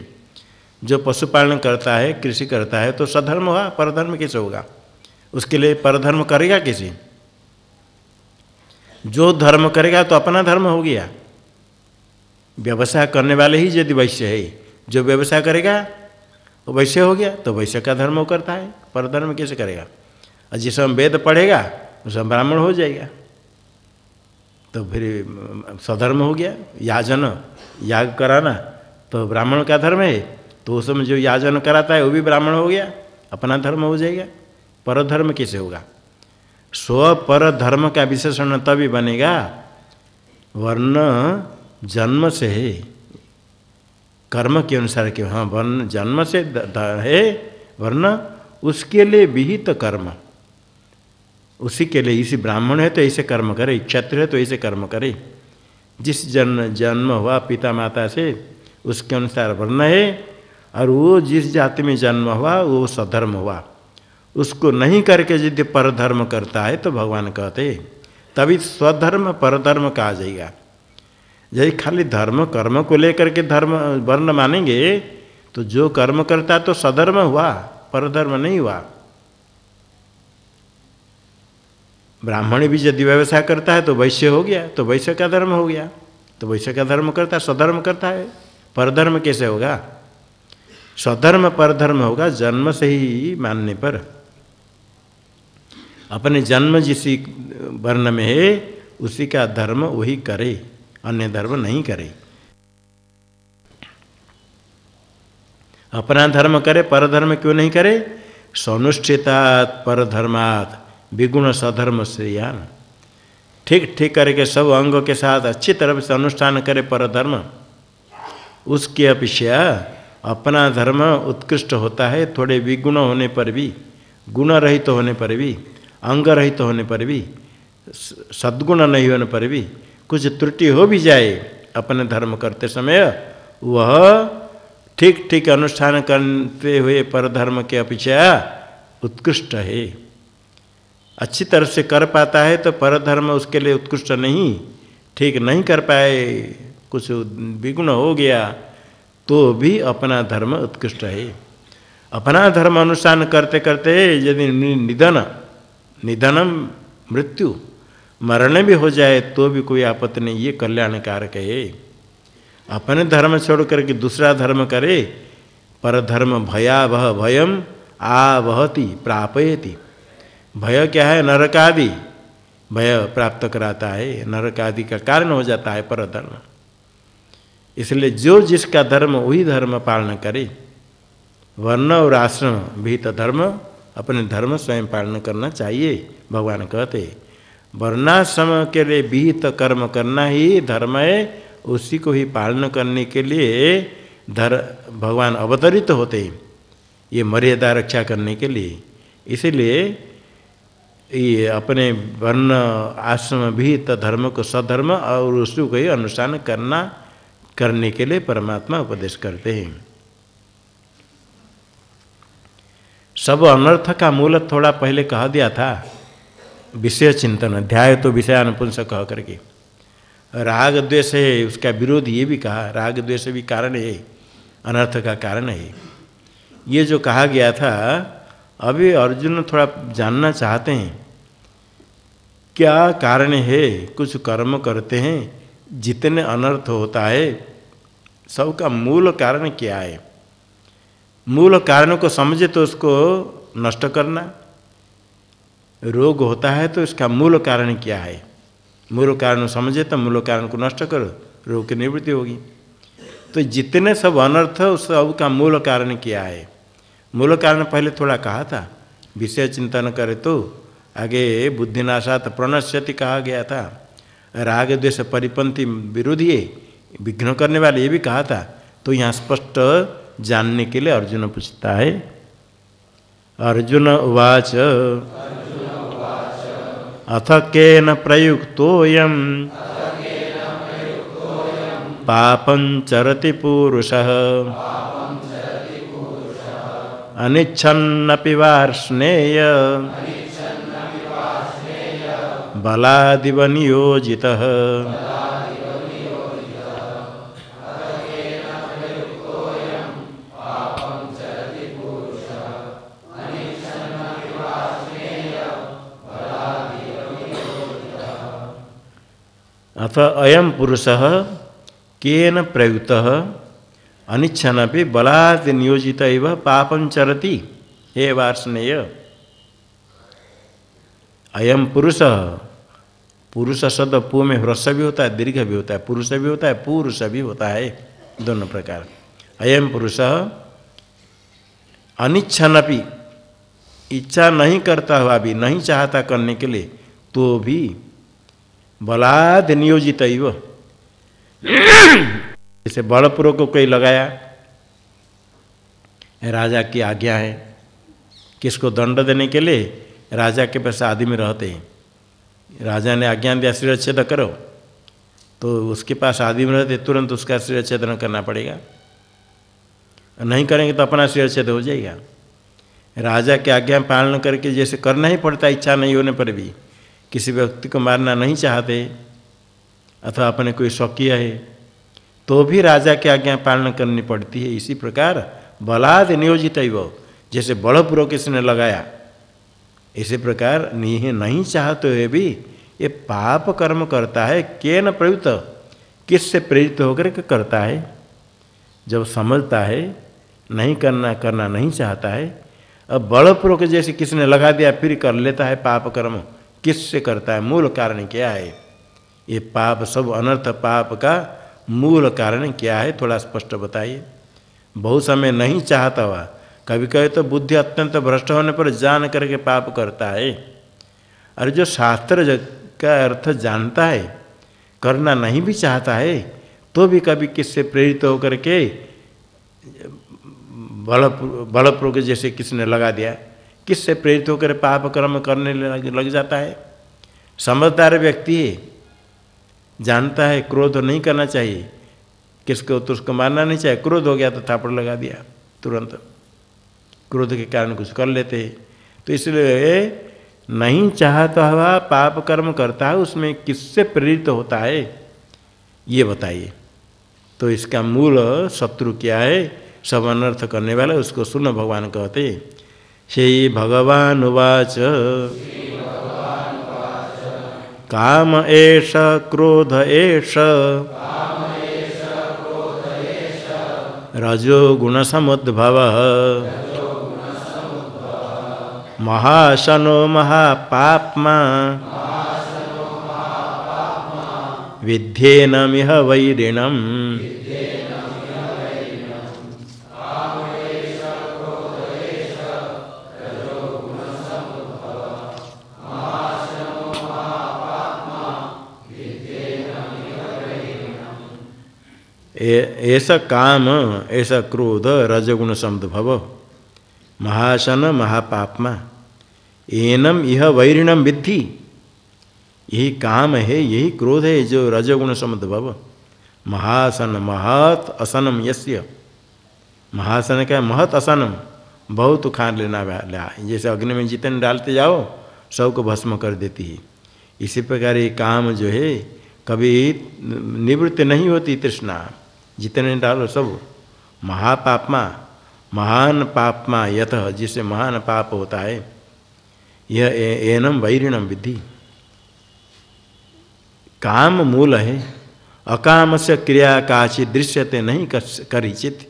जो पशुपालन करता है कृषि करता है तो सधर्म हुआ, परधर्म कैसे होगा। उसके लिए परधर्म करेगा कैसे, जो धर्म करेगा तो अपना धर्म हो गया। व्यवसाय करने वाले ही यदि वैश्य है, जो व्यवसाय करेगा वो वैश्य हो गया, तो वैश्य का धर्म वो करता है, परधर्म कैसे करेगा। और जिस समय वेद पढ़ेगा उस समय ब्राह्मण हो जाएगा, तो फिर स्वधर्म हो गया। याजन याग कराना तो ब्राह्मण का धर्म है, तो उस समय जो याजन कराता है वो भी ब्राह्मण हो गया, अपना धर्म हो जाएगा। परधर्म कैसे होगा। स्व पर धर्म का विशेषण तभी बनेगा, वर्ण जन्म से है, कर्म के अनुसार क्यों, हाँ वर्ण जन्म से है वर्ण, उसके लिए विहित कर्म, उसी के लिए। इसी ब्राह्मण है तो ऐसे कर्म करे, क्षत्रिय है तो ऐसे कर्म करे। जिस जन्म हुआ पिता माता से उसके अनुसार वर्ण है, और वो जिस जाति में जन्म हुआ वो सधर्म हुआ। उसको नहीं करके यदि परधर्म करता है तो भगवान कहते तभी स्वधर्म परधर्म कहा जाएगा। यदि खाली धर्म कर्म को लेकर के धर्म वर्ण मानेंगे तो जो कर्म करता है तो सधर्म हुआ, परधर्म नहीं हुआ। ब्राह्मण भी यदि व्यवसाय करता है तो वैश्य हो गया, तो वैश्य का धर्म हो गया, तो वैश्य का धर्म करता है, स्वधर्म करता है। परधर्म कैसे होगा। स्वधर्म परधर्म होगा जन्म से ही मानने पर। अपने जन्म जिस वर्ण में है उसी का धर्म वही करे, अन्य धर्म नहीं करे। अपना धर्म करे, परधर्म क्यों नहीं करे। स्वनुष्ठितात् परधर्मात्, विगुण सधर्म श्रेयान। ठीक ठीक करके सब अंगों के साथ अच्छी तरह से अनुष्ठान करे परधर्म, उसकी अपेक्षा अपना धर्म उत्कृष्ट होता है। थोड़े विगुण होने पर भी, गुण रहित होने पर भी, अंग रहित होने पर भी, सद्गुण नहीं होने पर भी, कुछ त्रुटि हो भी जाए अपने धर्म करते समय, वह ठीक ठीक अनुष्ठान करते हुए परधर्म के अपेक्षा उत्कृष्ट है। अच्छी तरह से कर पाता है तो परधर्म उसके लिए उत्कृष्ट नहीं, ठीक नहीं कर पाए, कुछ विगुण हो गया तो भी अपना धर्म उत्कृष्ट है। अपना धर्म अनुष्ठान करते करते यदि निधनम मृत्यु, मरण भी हो जाए तो भी कोई आपत्ति नहीं, ये कल्याणकारक है। अपने धर्म छोड़ करके दूसरा धर्म करे, परधर्म भयावह भयम आवहति प्रापयति। भय क्या है? नरकादि भय प्राप्त कराता है, नरकादि का कारण हो जाता है परधर्म। इसलिए जो जिसका धर्म वही धर्म पालन करे। वर्ण और आश्रम विहित धर्म, अपने धर्म स्वयं पालन करना चाहिए। भगवान कहते वर्णाश्रम के लिए विहित कर्म करना ही धर्म है, उसी को ही पालन करने के लिए भगवान अवतरित होते हैं, ये मर्यादा रक्षा करने के लिए। इसलिए ये अपने वर्ण आश्रम विहित धर्म को सधर्म और उसी को ही अनुष्ठान करने के लिए परमात्मा उपदेश करते हैं। सब अनर्थ का मूल थोड़ा पहले कह दिया था, विषय चिंतन, ध्याय तो विषयानुपुंस कह करके। राग द्वेष है उसका विरोध, ये भी कहा राग द्वेष भी कारण है, अनर्थ का कारण है। ये जो कहा गया था, अभी अर्जुन थोड़ा जानना चाहते हैं क्या कारण है। कुछ कर्म करते हैं जितने अनर्थ होता है, सबका मूल कारण क्या है? मूल कारण को समझे तो उसको नष्ट करना। रोग होता है तो इसका मूल कारण क्या है? मूल कारण समझे तो मूल कारण को नष्ट करो, रोग की निवृत्ति होगी। तो जितने सब अनर्थ उस सब का मूल कारण क्या है? मूल कारण पहले थोड़ा कहा था, विषय चिंतन करे तो आगे बुद्धिनाशात प्रणश्यति कहा गया था। राग द्वेष परिपंथी विरोधी है, विघ्न करने वाले, ये भी कहा था। तो यहाँ स्पष्ट जानने के लिए अर्जुन पूछता है। अर्जुन उवाच अथ केन प्रयुक्तोऽयं पापं चरति पुरुषः अनिच्छन्नपि वार्ष्णेय बलादिव नियोजितः। अथ अयम पुरुषः केन प्रयुक्तः अनिच्छन्नपि बलात् नियोजितः इव पापं चरति। हे वार्ष्णेय, अयम पुरुष, पुरुष शब्द पू में ह्रस्व भी होता है, दीर्घ भी होता है, पुरुष भी होता है, पुरुष भी होता है, दोनों प्रकार। अयम पुरुष अनिच्छन्नपि, इच्छा नहीं करता हुआ भी, नहीं चाहता करने के लिए तो भी, बलाद नियोजित इव, जैसे बलपूर्वक को कोई लगाया, राजा की आज्ञा है किसको दंड देने के लिए, राजा के पास आदमी रहते हैं, राजा ने आज्ञा दिया शिरच्छेद करो, तो उसके पास आदमी रहते तुरंत उसका शिरच्छेदन करना पड़ेगा, नहीं करेंगे तो अपना शिरच्छेद हो जाएगा। राजा की आज्ञा पालन करके जैसे करना ही पड़ता, इच्छा नहीं होने पर भी, किसी व्यक्ति को मारना नहीं चाहते अथवा अपने कोई स्वकीय है तो भी राजा की आज्ञा पालन करनी पड़ती है। इसी प्रकार बलाद नियोजित ही वो, जैसे बलपूर्वक किसने लगाया, इसी प्रकार नहीं चाहते हुए भी ये पाप कर्म करता है। केन प्रयुक्त, किससे प्रेरित होकर के करता है? जब समझता है नहीं करना नहीं चाहता है, अब बलपूर्वक जैसे किसने लगा दिया फिर कर लेता है पाप कर्म, किससे करता है? मूल कारण क्या है? ये पाप सब अनर्थ पाप का मूल कारण क्या है? थोड़ा स्पष्ट बताइए। बहुत समय नहीं चाहता हुआ, कभी कभी तो बुद्धि अत्यंत भ्रष्ट होने पर जान करके पाप करता है, और जो शास्त्र का अर्थ जानता है, करना नहीं भी चाहता है, तो भी कभी किससे प्रेरित होकर के बलपूर्वक जैसे किसने लगा दिया, किससे प्रेरित होकर पाप कर्म करने लग जाता है। समझदार व्यक्ति है, जानता है क्रोध नहीं करना चाहिए, किसको तो उसको मारना नहीं चाहिए, क्रोध हो गया तो थापड़ लगा दिया तुरंत, क्रोध के कारण कुछ कर लेते हैं। तो इसलिए नहीं चाहता हुआ पाप कर्म करता है, उसमें किससे प्रेरित होता है ये बताइए। तो इसका मूल शत्रु क्या है, सब अनर्थ करने वाला, उसको सुन भगवान कहते। श्री भगवान उवाच काम एष क्रोध एष रजो गुण समुद्भव महाशनो महापाप्मा विध्येनमिह वैरिणम्। ऐसा काम, ऐसा क्रोध रजगुण समुद्भव महाशन महापाप्मा एनम यह वैरिणम विद्धि। यही काम है, यही क्रोध है जो रजगुण समुद्भव। महासन महत असनम यस्य, महासन का महत असनम, बहुत खान लेना वाला, जैसे अग्नि में जितने डालते जाओ सबको भस्म कर देती है। इसी प्रकार ये काम जो है कभी निवृत्त नहीं होती तृष्णा, जितने डालो सब। महापाप्मा, महान पाप्मा यत, जिससे महान पाप होता है, यह एनम वैरिणम विद्धि। काम मूल है, अकाम से क्रिया काचित दृश्यते नहीं करिचित।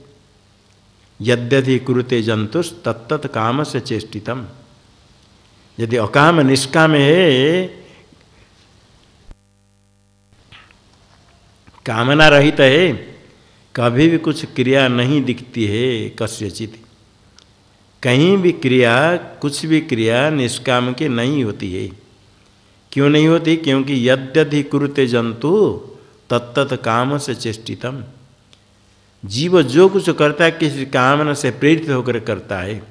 यद्यधि कुरुते जंतुस तत्तत् काम से चेष्टितम। यदि अकाम निष्काम है, कामना रहित है, कभी भी कुछ क्रिया नहीं दिखती है कस्यचित। कहीं भी क्रिया, कुछ भी क्रिया निष्काम की नहीं होती है। क्यों नहीं होती? क्योंकि यद्यधि कुरुते जंतु तत्तत् काम से चेष्टितम। जीव जो कुछ करता है किसी कामना से प्रेरित होकर करता है।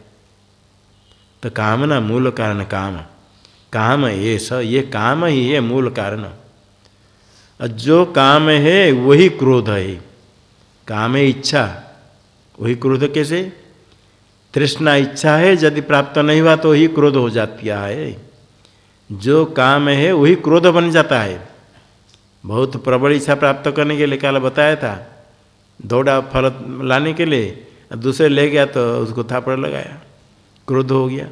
तो कामना मूल कारण काम, काम ये काम ही है मूल कारण। और जो काम है वही क्रोध है। काम है इच्छा, वही क्रोध कैसे? तृष्णा इच्छा है, यदि प्राप्त नहीं हुआ तो वही क्रोध हो जाती है। जो काम है वही क्रोध बन जाता है। बहुत प्रबल इच्छा प्राप्त करने के लिए काल बताया था, दौड़ा फल लाने के लिए, दूसरे ले गया तो उसको थापड़ लगाया, क्रोध हो गया।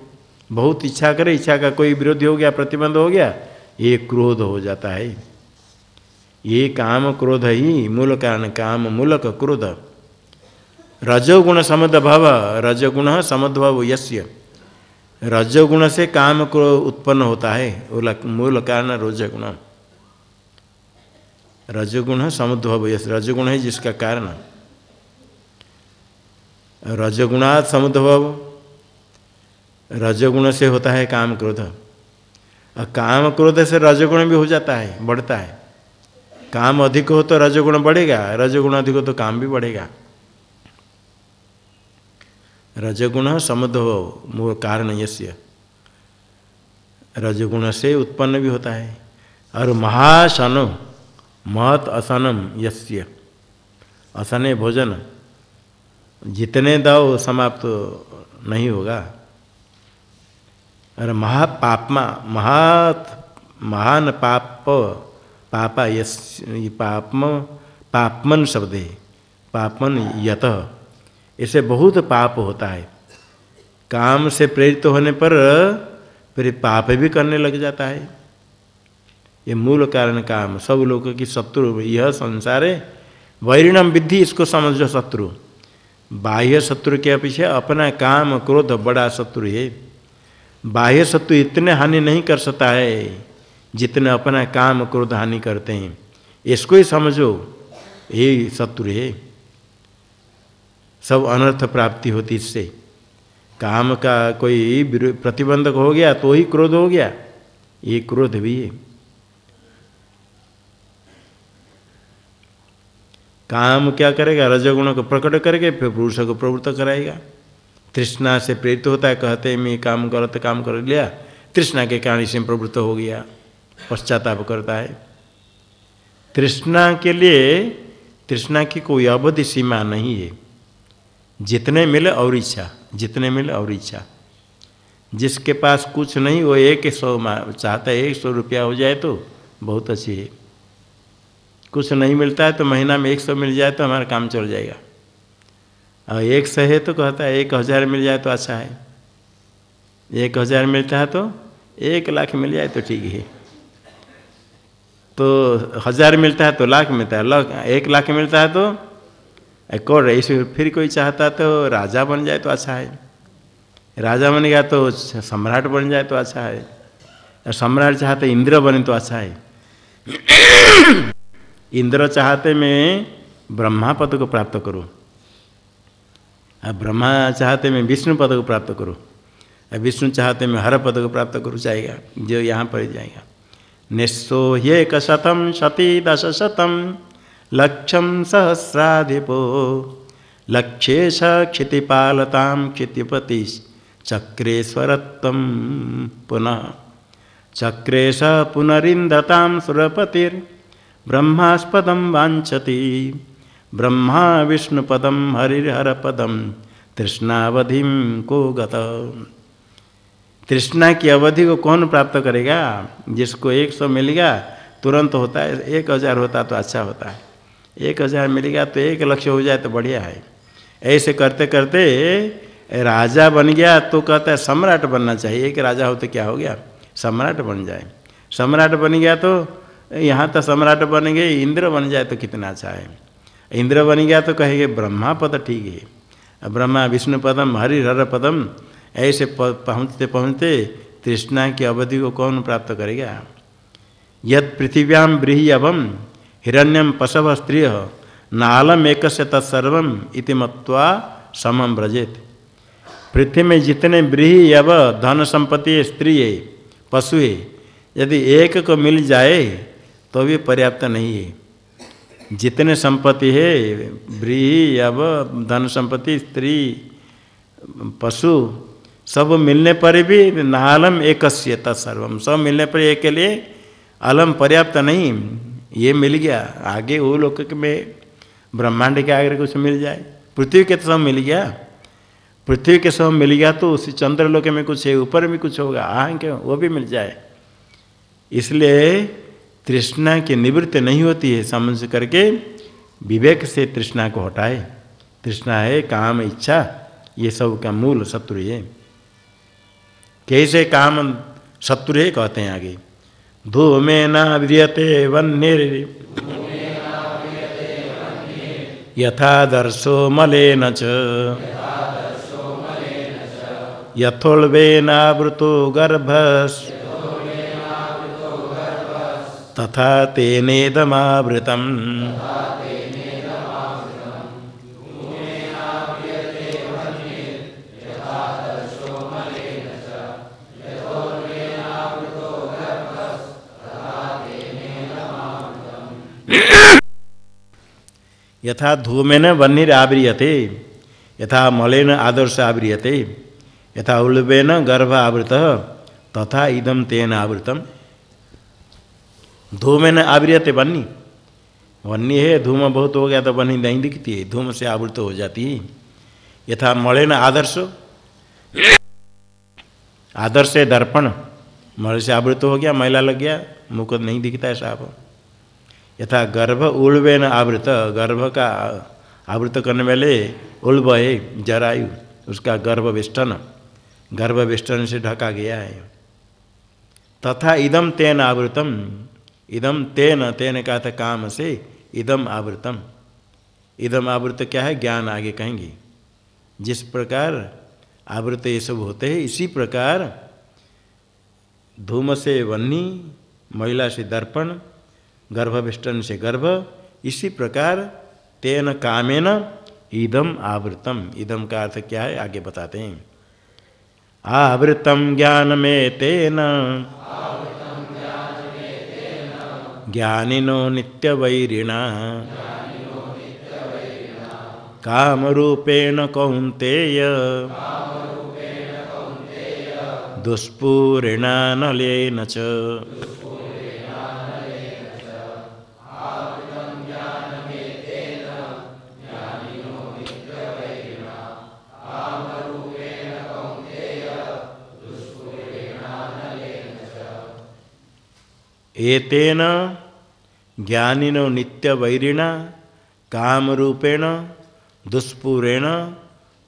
बहुत इच्छा करे, इच्छा का कोई विरोधी हो गया, प्रतिबंध हो गया, ये क्रोध हो जाता है। ये काम क्रोध ही मूल कारण, काम मूलक क्रोध। रजोगुण समुद्भव, रजोगुण समुद्भव यस्य, रजोगुण से काम क्रोध उत्पन्न होता है, मूल कारण रजोगुण। रजोगुण समुद्भव यस्य, रजोगुण है जिसका कारण। रजोगुणात् समुद्भव, रजोगुण से होता है काम क्रोध। और काम क्रोध से रजोगुण भी हो जाता है, बढ़ता है। काम अधिक हो तो रजोगुण बढ़ेगा, रजोगुण अधिक हो तो काम भी बढ़ेगा। रजोगुण समुद्भव मूल कारण यस्य, रजोगुण से उत्पन्न भी होता है। और महाशनो, महत असनम यस्य, असने भोजन, जितने दो समाप्त तो नहीं होगा। और महापाप्मा, महान पाप, पापा यस, पापमन शब्द है, पापमन यत, इसे बहुत पाप होता है। काम से प्रेरित होने पर फिर पाप भी करने लग जाता है। ये मूल कारण काम, सब लोगों की शत्रु यह संसार है। वैरिणम विद्धि, इसको समझो शत्रु। बाह्य शत्रु के अपेक्षा अपना काम क्रोध बड़ा शत्रु है। बाह्य शत्रु इतने हानि नहीं कर सकता है जितने अपना काम क्रोध हानि करते हैं। इसको ही समझो, ये शत्रु है। सब अनर्थ प्राप्ति होती इससे। काम का कोई प्रतिबंधक हो गया तो ही क्रोध हो गया, ये क्रोध भी है। काम क्या करेगा? रजोगुण को प्रकट करके फिर पुरुष को प्रवृत्त कराएगा। तृष्णा से प्रेरित होता है, कहते हैं मैं काम गलत काम कर लिया, तृष्णा के कारण इसमें प्रवृत्त हो गया, पश्चाताप करता है। तृष्णा के लिए, तृष्णा की कोई अवधि सीमा नहीं है। जितने मिले और इच्छा, जितने मिले और इच्छा। जिसके पास कुछ नहीं वो 100 चाहता है, 100 रुपया हो जाए तो बहुत अच्छी है। कुछ नहीं मिलता है तो महीना में 100 मिल जाए तो हमारा काम चल जाएगा। और 100 है तो कहता है 1000 मिल जाए तो अच्छा है। 1000 मिलता है तो 1 लाख मिल जाए तो ठीक है। तो 1000 मिलता है तो लाख मिलता है, 1 लाख मिलता है तो एक और ऐसे। फिर कोई चाहता तो राजा बन जाए तो अच्छा है, राजा बन गया तो सम्राट बन जाए तो अच्छा है, और सम्राट चाहते इंद्र बने तो अच्छा है। इंद्र चाहते मैं ब्रह्मा पद को प्राप्त करूं, और ब्रह्मा चाहते मैं विष्णु पद को प्राप्त करूं, और विष्णु चाहते मैं हर पद को प्राप्त करूं, जाएगा जो यहाँ पर जाएगा। निस्सो ह्येकशतं शती 10शतं लक्षं सहस्राधिपो लक्षेश क्षितिपालतां क्षितिपति चक्रेश्वरत्वं पुनः चक्रेश पुनरिंदतां सुरपतिर्ब्रह्मास्पदं वाञ्छति ब्रह्मा विष्णुपदं हरिहरपदं तृष्णावधिं को गत। तृष्णा की अवधि को कौन प्राप्त करेगा? जिसको 100 मिलेगा तुरंत होता है, 1000 होता तो अच्छा होता है, 1000 मिलेगा तो 1 लक्ष हो जाए तो बढ़िया है। ऐसे करते करते राजा बन गया तो कहता है सम्राट बनना चाहिए। एक राजा हो तो क्या हो गया? सम्राट बन जाए। सम्राट बन गया तो यहाँ तो सम्राट बन गए, इंद्र बन जाए तो कितना अच्छा है। इंद्र बन गया तो कहेंगे ब्रह्मा पद ठीक है, ब्रह्मा विष्णु पदम हरिहर पदम। ऐसे पहुँचते पहुँचते तृष्णा की अवधि को कौन प्राप्त करेगा? यद पृथिव्याम ब्रीह्यवम हिरण्यम पशव स्त्रिय नालम एकस्य तत्सर्वम इति मत्वा समम व्रजेत। पृथ्वी में जितने ब्रीहि यव धन संपत्ति स्त्री है, पशु है, यदि एक को मिल जाए तो भी पर्याप्त नहीं है। जितने संपत्ति है, ब्रीहि यव धन संपत्ति स्त्री पशु सब मिलने पर भी नालम एकस्य तत्सर्वम, सब मिलने पर एक के लिए अलम पर्याप्त नहीं। ये मिल गया, आगे वो लोक में ब्रह्मांड के आगे कुछ मिल जाए। पृथ्वी के तो सब मिल गया, पृथ्वी के सब मिल गया तो उसी चंद्रलोक में कुछ है, ऊपर भी कुछ होगा, क्यों वो भी मिल जाए। इसलिए तृष्णा की निवृत्ति नहीं होती है। समझ करके विवेक से तृष्णा को हटाए। तृष्णा है काम इच्छा, ये सब का मूल शत्रु है। कैसे काम शत्रु है कहते हैं आगे। धूमेना व्रियते वह्निर् यथादर्शो मलेन च यथोल्बेनावृतो गर्भस् तथा तेनेदमावृतम्। यथा धूमेन वह्निर आव्रियते यथा मलेन आदर्श आव्रियते यथा उल्बेन गर्भ आवृत तथा इदम तेन आवृतम। धूमेन आव्रियते वह्नि, वह्नि है, धूम बहुत हो गया तो वह्नि नहीं दिखती है, धूम से आवृत हो जाती है। यथा मलेन आदर्श, आदर्श है दर्पण, मल से आवृत हो गया, मैला लग गया, मुख को नहीं दिखता है साफ। यथा गर्भ उल्बेन आवृत, गर्भ का आवृत करने वाले उल्ब है जरायु, उसका गर्भवेष्टन, गर्भवेष्टन से ढका गया है। तथा इदम तेन आवृतम, इदम तेन, तेन का था काम से, इदम आवृतम। इदम आवृत क्या है? ज्ञान आगे कहेंगे। जिस प्रकार आवृत ये सब होते हैं, इसी प्रकार धूम से वह्नि, महिला से दर्पण, गर्भवेष्टन से गर्भ, इसी प्रकार तेन कामेन इदम आवृतम। इदम का अर्थ क्या है आगे बताते हैं। आवृतम ज्ञान में तेन ज्ञानिनो नित्यवैरिणा कामरूपेण कौन्तेय दुष्पूरेणानलेन च एतेन ज्ञानिनो नित्यवैरिणा कामरूपेण दुष्पूरेण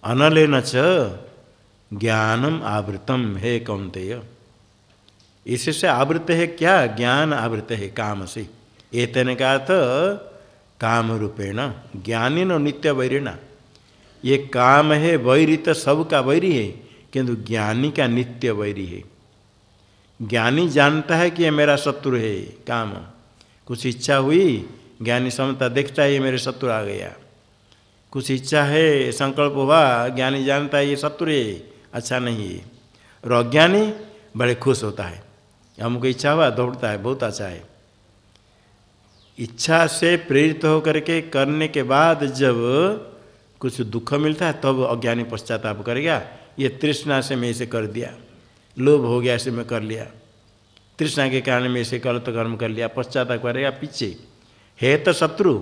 अनलेन च ज्ञानम आवृतम है कौन्तेय। इससे आवृत है क्या? ज्ञान आवृत है काम से। एतेन का अर्थ काम रूपेण ज्ञानिनो नित्य वैरिणा। ये काम है वैरी तो सबका वैरी है, किंतु ज्ञानी का नित्य वैरी है। ज्ञानी जानता है कि ये मेरा शत्रु है। काम कुछ इच्छा हुई, ज्ञानी समझता देखता है ये मेरे शत्रु आ गया। कुछ इच्छा है, संकल्प हुआ, ज्ञानी जानता है ये शत्रु है, अच्छा नहीं है। और अज्ञानी बड़े खुश होता है, हमको इच्छा हुआ दौड़ता है, बहुत अच्छा है। इच्छा से प्रेरित होकर के करने के बाद जब कुछ दुख मिलता है तब अज्ञानी पश्चाताप करेगा, ये तृष्णा से मैं इसे कर दिया, लोभ हो गया इसे मैं कर लिया, तृष्णा के कारण मैं इसे गलत कर्म कर लिया, पश्चाताप करेगा। पीछे है तो शत्रु,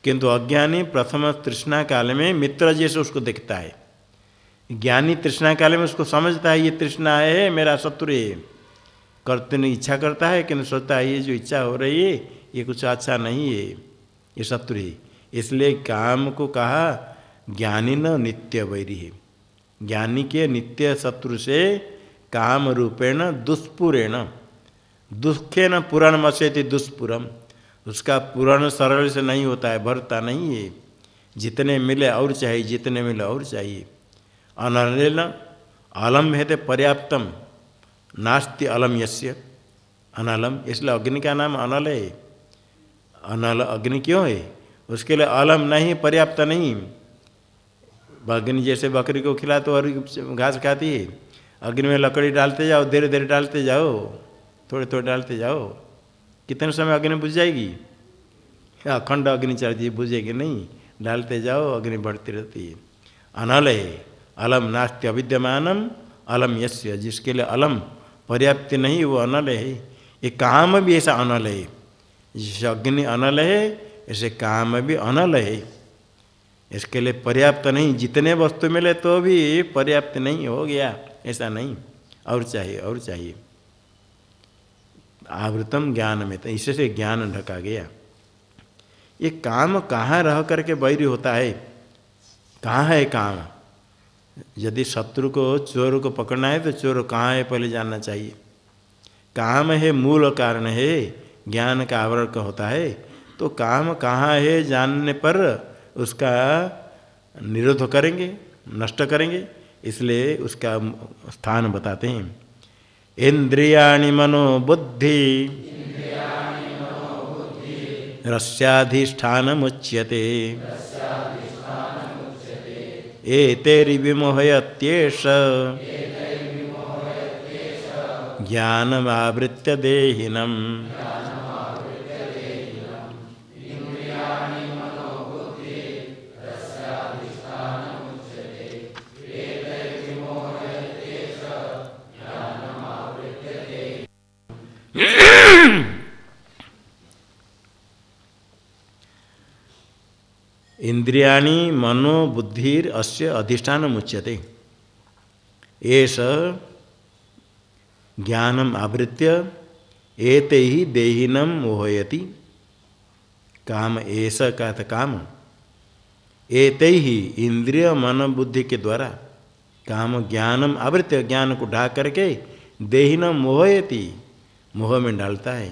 किंतु अज्ञानी प्रथम तृष्णा काल में मित्र जैसे उसको देखता है। ज्ञानी तृष्णा काल में उसको समझता है ये तृष्णा है, मेरा शत्रु है। करते नहीं इच्छा करता है, किंतु सोचता है ये जो इच्छा हो रही है ये कुछ अच्छा नहीं है, ये शत्रु है। इसलिए काम को कहा ज्ञानी न नित्य वैरी है। ज्ञानी के नित्य शत्रु से काम रूपेण दुष्पुरेण, दुखेन पुराण मसेति दुष्पुरम, उसका पूर्ण सरल से नहीं होता है, भरता नहीं है। जितने मिले और चाहिए, जितने मिले और चाहिए। अनलेन अलम है तो पर्याप्तम नास्ति अलम यस्य अनलम, इसलिए अग्नि का नाम अनल है। अनल अग्नि क्यों है? उसके लिए अलम नहीं, पर्याप्त नहीं। अग्नि जैसे बकरी को खिला तो और घास खाती है, अग्नि में लकड़ी डालते जाओ, धीरे धीरे डालते जाओ, थोड़े थोड़े डालते जाओ, कितने समय अग्नि बुझ जाएगी? अखंड अग्नि चलती है, बुझेगी नहीं, डालते जाओ अग्नि बढ़ती रहती है। अनल है, अलम नास्ति अविद्यमानम अलम यस्य, जिसके लिए अलम पर्याप्त नहीं वो अनल है। ये काम भी ऐसा अनल है, जैसे अग्नि अनल है ऐसे काम भी अनल है। इसके लिए पर्याप्त नहीं, जितने वस्तु मिले तो भी पर्याप्त नहीं, हो गया ऐसा नहीं, और चाहिए और चाहिए। आवृतम ज्ञान में, तो इससे ज्ञान ढका गया। ये काम कहाँ रह करके वैरी होता है? कहाँ है काम? यदि शत्रु को, चोर को पकड़ना है तो चोर कहाँ है पहले जानना चाहिए। काम है मूल कारण है, ज्ञान का आवरण का होता है। तो काम कहाँ है जानने पर उसका निरोध करेंगे, नष्ट करेंगे, इसलिए उसका स्थान बताते हैं। इंद्रियाणि मनो बुद्धि रस्याधिष्ठानमुच्यते एतैर्विमोहयत्येष ज्ञानमावृत्य देहिनम्। इंद्रियाणि मनो बुद्धिर अस्य अधिष्ठान मुच्यते एष ज्ञानम आवृत्य एते ही देहिनम मोहयति। काम ऐसा का था काम, एते ही इंद्रिय मन बुद्धि के द्वारा काम ज्ञानम आवृत्य, ज्ञान को ढा करके देहिनम मोहयति, मोह में डालता है।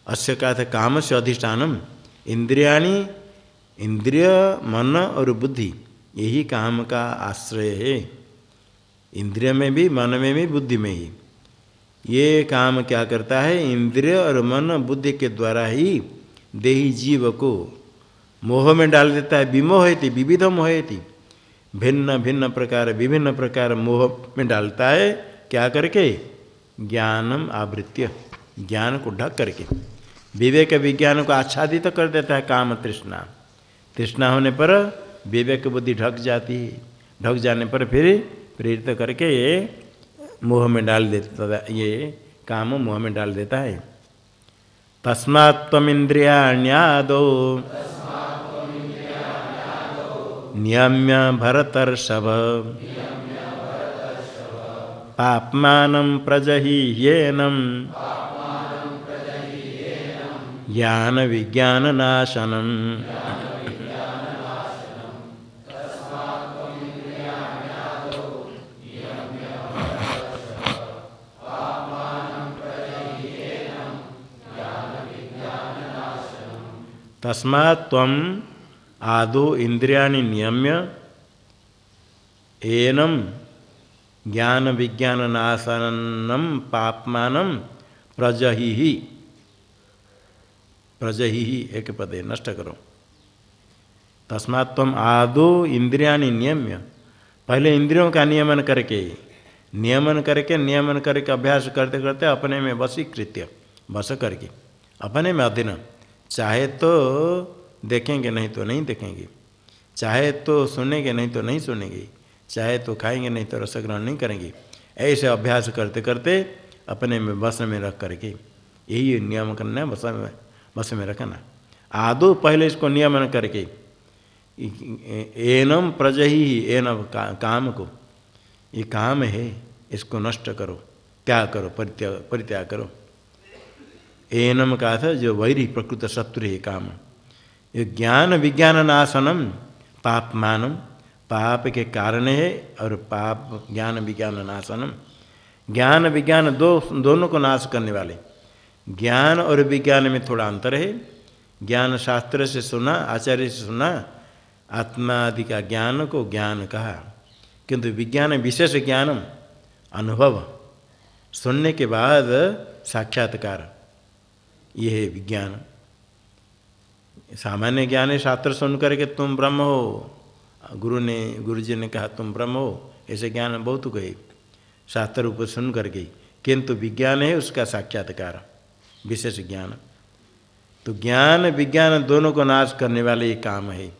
अस्य का था काम से अधिष्ठानम, इंद्रियाणि इंद्रिय मन और बुद्धि यही काम का आश्रय है। इंद्रिय में भी, मन में भी, बुद्धि में ही। ये काम क्या करता है? इंद्रिय और मन बुद्धि के द्वारा ही देही जीव को मोह में डाल देता है। विमोहयति, विविध मोहयति, भिन्न भिन्न प्रकार, विभिन्न प्रकार मोह में डालता है। क्या करके? ज्ञानम आवृत्य, ज्ञान को ढक करके। विवेक विज्ञान को आच्छादित कर देता है काम तृष्णा। तृष्णा होने पर विवेक बुद्धि ढक जाती है, ढक जाने पर फिर प्रेरित करके ये मोह में डाल देता, ये काम मोह में डाल देता है। तस्मात् त्वमिन्द्रियाण्यादौ नियम्य भरतर्षभ पाप्मानं प्रजह्येनं ज्ञान विज्ञाननाशनम्। तस्मात् त्वम् आदौ इंद्रियाणि नियम्य एनं ज्ञान विज्ञाननाशनं पाप्मानं प्रजहिहि। प्रजहिहि एक पदे नष्ट करो। तस्मात् त्वम् आदौ इंद्रियाणि नियम्य, पहले इंद्रियों का नियमन करके अभ्यास करते करते अपने में वशीकृत्य, वश करके अपने में अधीन। चाहे तो देखेंगे नहीं तो नहीं देखेंगे, चाहे तो सुनेंगे नहीं तो नहीं सुनेंगे, चाहे तो खाएंगे नहीं तो रस ग्रहण नहीं करेंगे। ऐसे अभ्यास करते करते अपने में वश में रख करके, यही नियम करना है, वश में रखना। आदौ पहले इसको नियमन करके एनम प्रजहि, एनम काम को, ये काम है इसको नष्ट करो, त्याग करो, परित्याग करो। एनम का था जो वैरी प्रकृत शत्रु है काम। ये ज्ञान विज्ञान नाशनम पापमानम, पाप के कारण है, और पाप ज्ञान विज्ञान नाशनम, ज्ञान विज्ञान दोनों को नाश करने वाले। ज्ञान और विज्ञान में थोड़ा अंतर है। ज्ञान शास्त्र से सुना, आचार्य से सुना, आत्मा आदि का ज्ञान को ज्ञान कहा, किंतु विज्ञान विशेष ज्ञानम, अनुभव, सुनने के बाद साक्षात्कार, ये है विज्ञान। सामान्य ज्ञान है शास्त्र सुन करके तुम ब्रह्म हो, गुरुजी ने कहा तुम ब्रह्म हो, ऐसे ज्ञान बहुत गए शास्त्र ऊपर सुन करके, किंतु विज्ञान है उसका साक्षात्कार, विशेष ज्ञान। तो ज्ञान विज्ञान दोनों को नाश करने वाले ये काम है।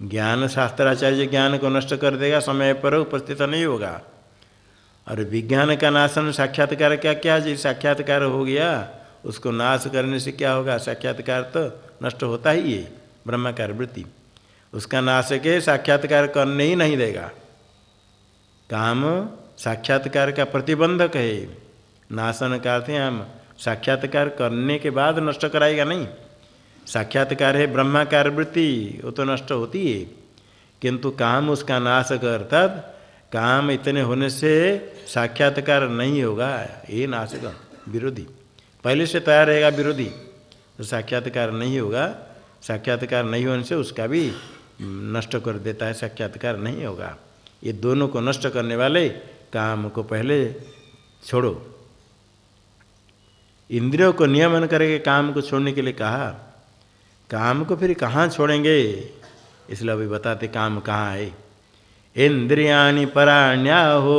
ज्ञान शास्त्राचार्य ज्ञान को नष्ट कर देगा, समय पर उपस्थित नहीं होगा। और विज्ञान का नाशन साक्षात्कार क्या जी, साक्षात्कार हो गया, उसको नाश करने से क्या होगा, साक्षात्कार तो नष्ट होता ही है, ब्रह्माकार वृत्ति, उसका नाश के साक्षात्कार करने ही नहीं देगा। काम साक्षात्कार का प्रतिबंधक है, नाशन का अर्थ है हम साक्षात्कार करने के बाद नष्ट कराएगा नहीं। साक्षात्कार है ब्रह्माकार वृत्ति, वो तो नष्ट होती है, किंतु काम उसका नाश कर, तब काम इतने होने से साक्षात्कार नहीं होगा, ये नाशक विरोधी पहले से तैयार रहेगा, विरोधी तो साक्षात्कार नहीं होगा। साक्षात्कार नहीं होने से उसका भी नष्ट कर देता है, साक्षात्कार नहीं होगा। ये दोनों को नष्ट करने वाले काम को पहले छोड़ो। इंद्रियों को नियमन करके काम को छोड़ने के लिए कहा, काम को फिर कहाँ छोड़ेंगे, इसलिए अभी बताते काम कहाँ है। इंद्रियाणि पराण्याहो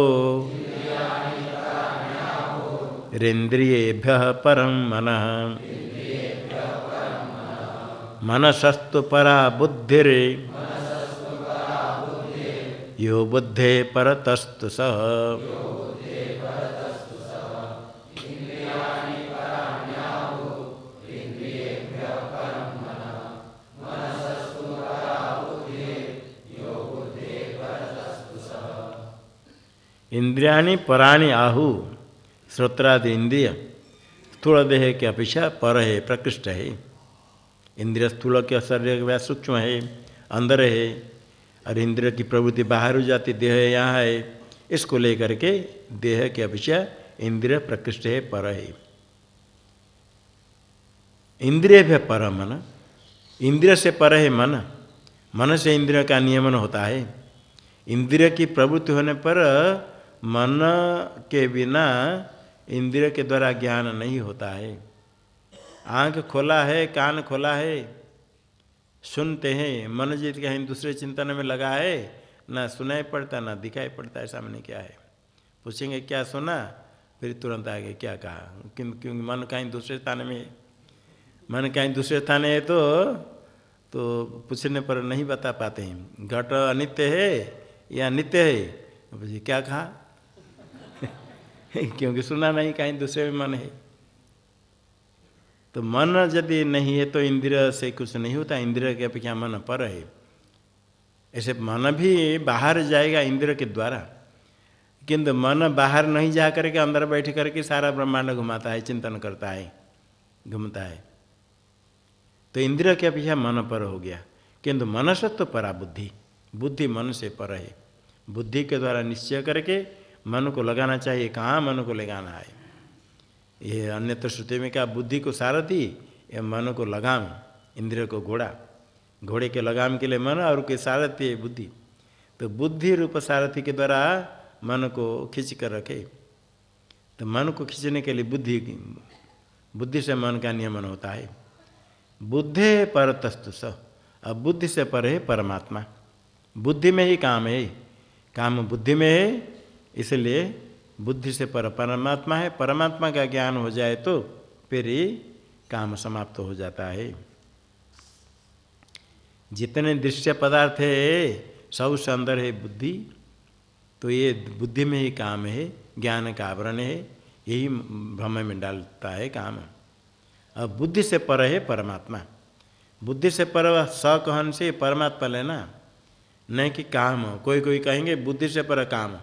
रेन्द्रियेभ्यः परं मनः, मनसस्तु परा बुद्धिर यो बुद्धे परतस्तु सः। इंद्रियाणि पराणि आहु, श्रोत्रादि इंद्रिय स्थूल देह के अपेक्षा पर है, प्रकृष्ट है। इंद्रिय स्थूल के शरीर के सूक्ष्म है, अंदर है, और इंद्रिय की प्रवृत्ति बाहर हो जाती, देह यहाँ है। इसको लेकर के देह के अपेक्षा इंद्रिय प्रकृष्ट है, पर है। इंद्रिय भी पर मन, इंद्रिय से पर है मन, मन से इंद्रिय का नियमन होता है। इंद्रिय की प्रवृत्ति होने पर मन के बिना इंद्रिय के द्वारा ज्ञान नहीं होता है। आँख खोला है, कान खोला है, सुनते हैं, मन जीत के हैं, दूसरे चिंतन में लगा है, ना सुनाई पड़ता ना दिखाई पड़ता है सामने क्या है। पूछेंगे क्या सुना, फिर तुरंत आगे क्या कहा, क्योंकि मन कहीं दूसरे स्थान में है। मन कहीं दूसरे स्थान है तो पूछने पर नहीं बता पाते हैं। घट अनित्य है या नित्य है, मुझे क्या कहा क्योंकि सुना नहीं, कहीं दूसरे में मन है। तो मन यदि नहीं है तो इंद्रिय से कुछ नहीं होता, इंद्रिय के अपेक्षा मन पर है। ऐसे मन भी बाहर जाएगा इंद्रिय के द्वारा, किंतु मन बाहर नहीं जा करके अंदर बैठ करके सारा ब्रह्मांड घुमाता है, चिंतन करता है, घूमता है। तो इंद्रिय के अपेक्षा मन पर हो गया, किंतु मनसत्व परा बुद्धि, बुद्धि मन से पर है। बुद्धि के द्वारा निश्चय करके मन को लगाना चाहिए, कहाँ मन को लगाना है। ये अन्यत्र श्रुति में क्या, बुद्धि को सारथी या मन को लगाम, इंद्रिय को घोड़ा, घोड़े के लगाम के लिए मन और के सारथी है बुद्धि। तो बुद्धि रूप सारथी के द्वारा मन को खींच कर रखे। तो मन को खींचने के लिए बुद्धि से मन का नियमन होता है। बुद्धे परतस्तु स, अब बुद्धि से पर है परमात्मा। बुद्धि में ही काम है, काम बुद्धि में है, इसलिए बुद्धि से पर परमात्मा है। परमात्मा का ज्ञान हो जाए तो फिर ही काम समाप्त हो जाता है। जितने दृश्य पदार्थ है सबसे अंदर है बुद्धि, तो ये बुद्धि में ही काम है, ज्ञान का आवरण है, यही भ्रम में डालता है काम। अब बुद्धि से पर है परमात्मा। बुद्धि से पर स कहन से परमात्मा लेना, नहीं कि काम। कोई कहेंगे बुद्धि से पर काम,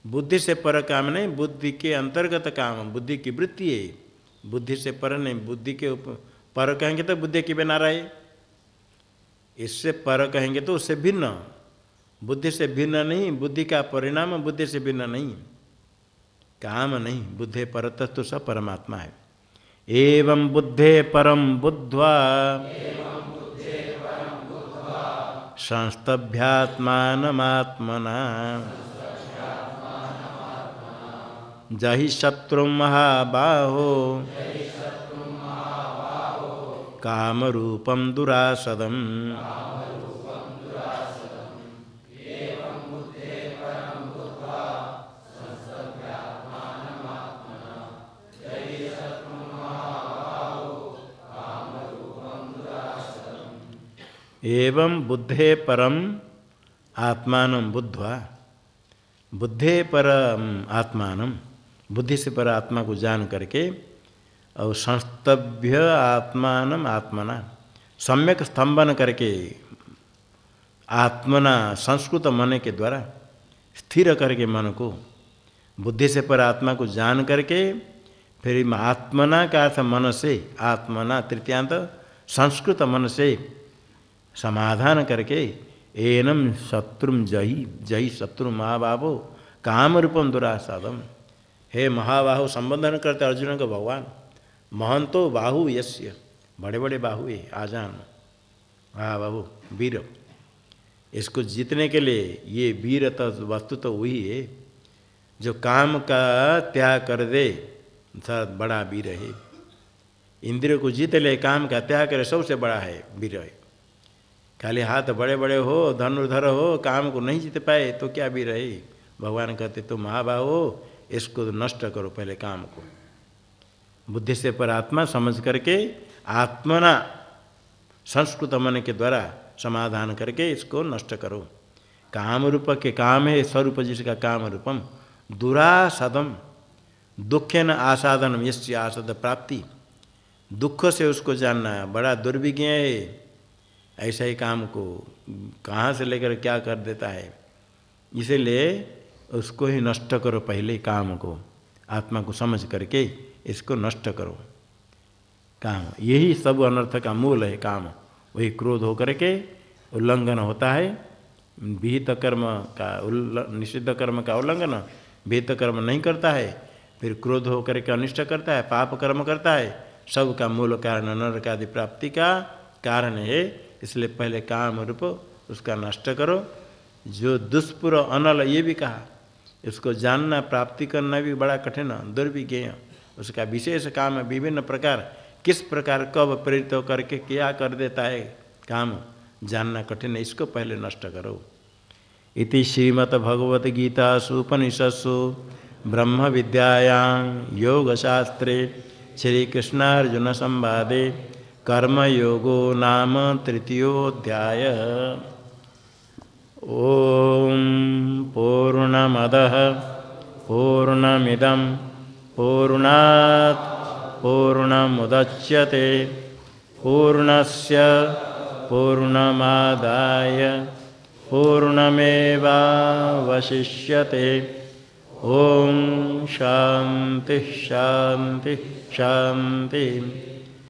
बुद्धि से पर काम नहीं, बुद्धि के अंतर्गत काम, बुद्धि की वृत्ति है, बुद्धि से पर नहीं। बुद्धि के पर कहेंगे तो बुद्धि के बिना रहे, इससे पर कहेंगे तो उससे भिन्न, बुद्धि से भिन्न नहीं, बुद्धि का परिणाम बुद्धि से भिन्न नहीं, काम नहीं। बुद्धे परतस्तु स परमात्मा है। एवं बुद्धे परम बुद्ध्वा संस्तभ्यात्मानमात्मना जहि शत्रु महाबाहो कामरूपम दुरासदम। एवं बुद्धे परम आत्मानं बुद्ध्वा, बुद्धे परम आत्मानं, बुद्धि से पर आत्मा को जान करके, और संस्तभ्य आत्मानं आत्मना, सम्यक स्तंभन करके आत्मना संस्कृत मन के द्वारा स्थिर करके मन को, बुद्धि से पर आत्मा को जान करके फिर आत्मना का अर्थ मन से, आत्मना तृतीयांत संस्कृत मन से समाधान करके एनम शत्रुम जही, जही शत्रु महाबाहो काम रूपम दुरासादम। हे महाबाहु, संबोधन करते अर्जुन को भगवान, महंतो बाहु यस्य, बड़े बड़े बाहु है, आजान महाबाहु वीर। इसको जीतने के लिए ये वीर तो वस्तु तो वही है जो काम का त्याग कर दे, बड़ा वीर है। इंद्रियों को जीत ले, काम का त्याग करे, सबसे बड़ा है वीर है। खाली हाथ बड़े बड़े हो, धनुर्धर हो, काम को नहीं जीत पाए तो क्या वीर है। भगवान कहते तो महाबाहो इसको नष्ट करो पहले काम को। बुद्धि से पर आत्मा समझ करके आत्मना संस्कृत मन के द्वारा समाधान करके इसको नष्ट करो। काम रूप के काम है स्वरूप जिसका काम रूपम, दुरासदम दुखेन आसादनम, यस्य आसद प्राप्ति, दुख से उसको जानना बड़ा दुर्विज्ञ है। ऐसा ही काम को कहाँ से लेकर क्या कर देता है, इसीलिए उसको ही नष्ट करो पहले, काम को आत्मा को समझ करके इसको नष्ट करो। काम यही सब अनर्थ का मूल है, काम वही क्रोध होकर के उल्लंघन होता है। विहित कर्म का निषिद्ध कर्म का उल्लंघन, विहित कर्म नहीं करता है, फिर क्रोध होकर के अनिष्ट करता है, पाप कर्म करता है। सब का मूल कारण नरक आदि प्राप्ति का कारण है। इसलिए पहले काम रूप उसका नष्ट करो। जो दुष्पुर अनल ये भी कहा, इसको जानना प्राप्ति करना भी बड़ा कठिन, दुर्विज्ञ। उसका विशेष काम है, विभिन्न प्रकार, किस प्रकार कब प्रेरित करके क्या कर देता है काम जानना कठिन है, इसको पहले नष्ट करो। इति श्रीमद्भगवद्गीतासु उपनिषत्सु ब्रह्म विद्यायां योगशास्त्रे श्रीकृष्णार्जुन संवादे कर्मयोगो नाम तृतीयोऽध्यायः। ओम पूर्णमदः पूर्णमिदं पूर्णात् पूर्णमुदच्यते पूर्णस्य पूर्णमादाय पूर्णमेवावशिष्यते। ओम शांति शांति शांति।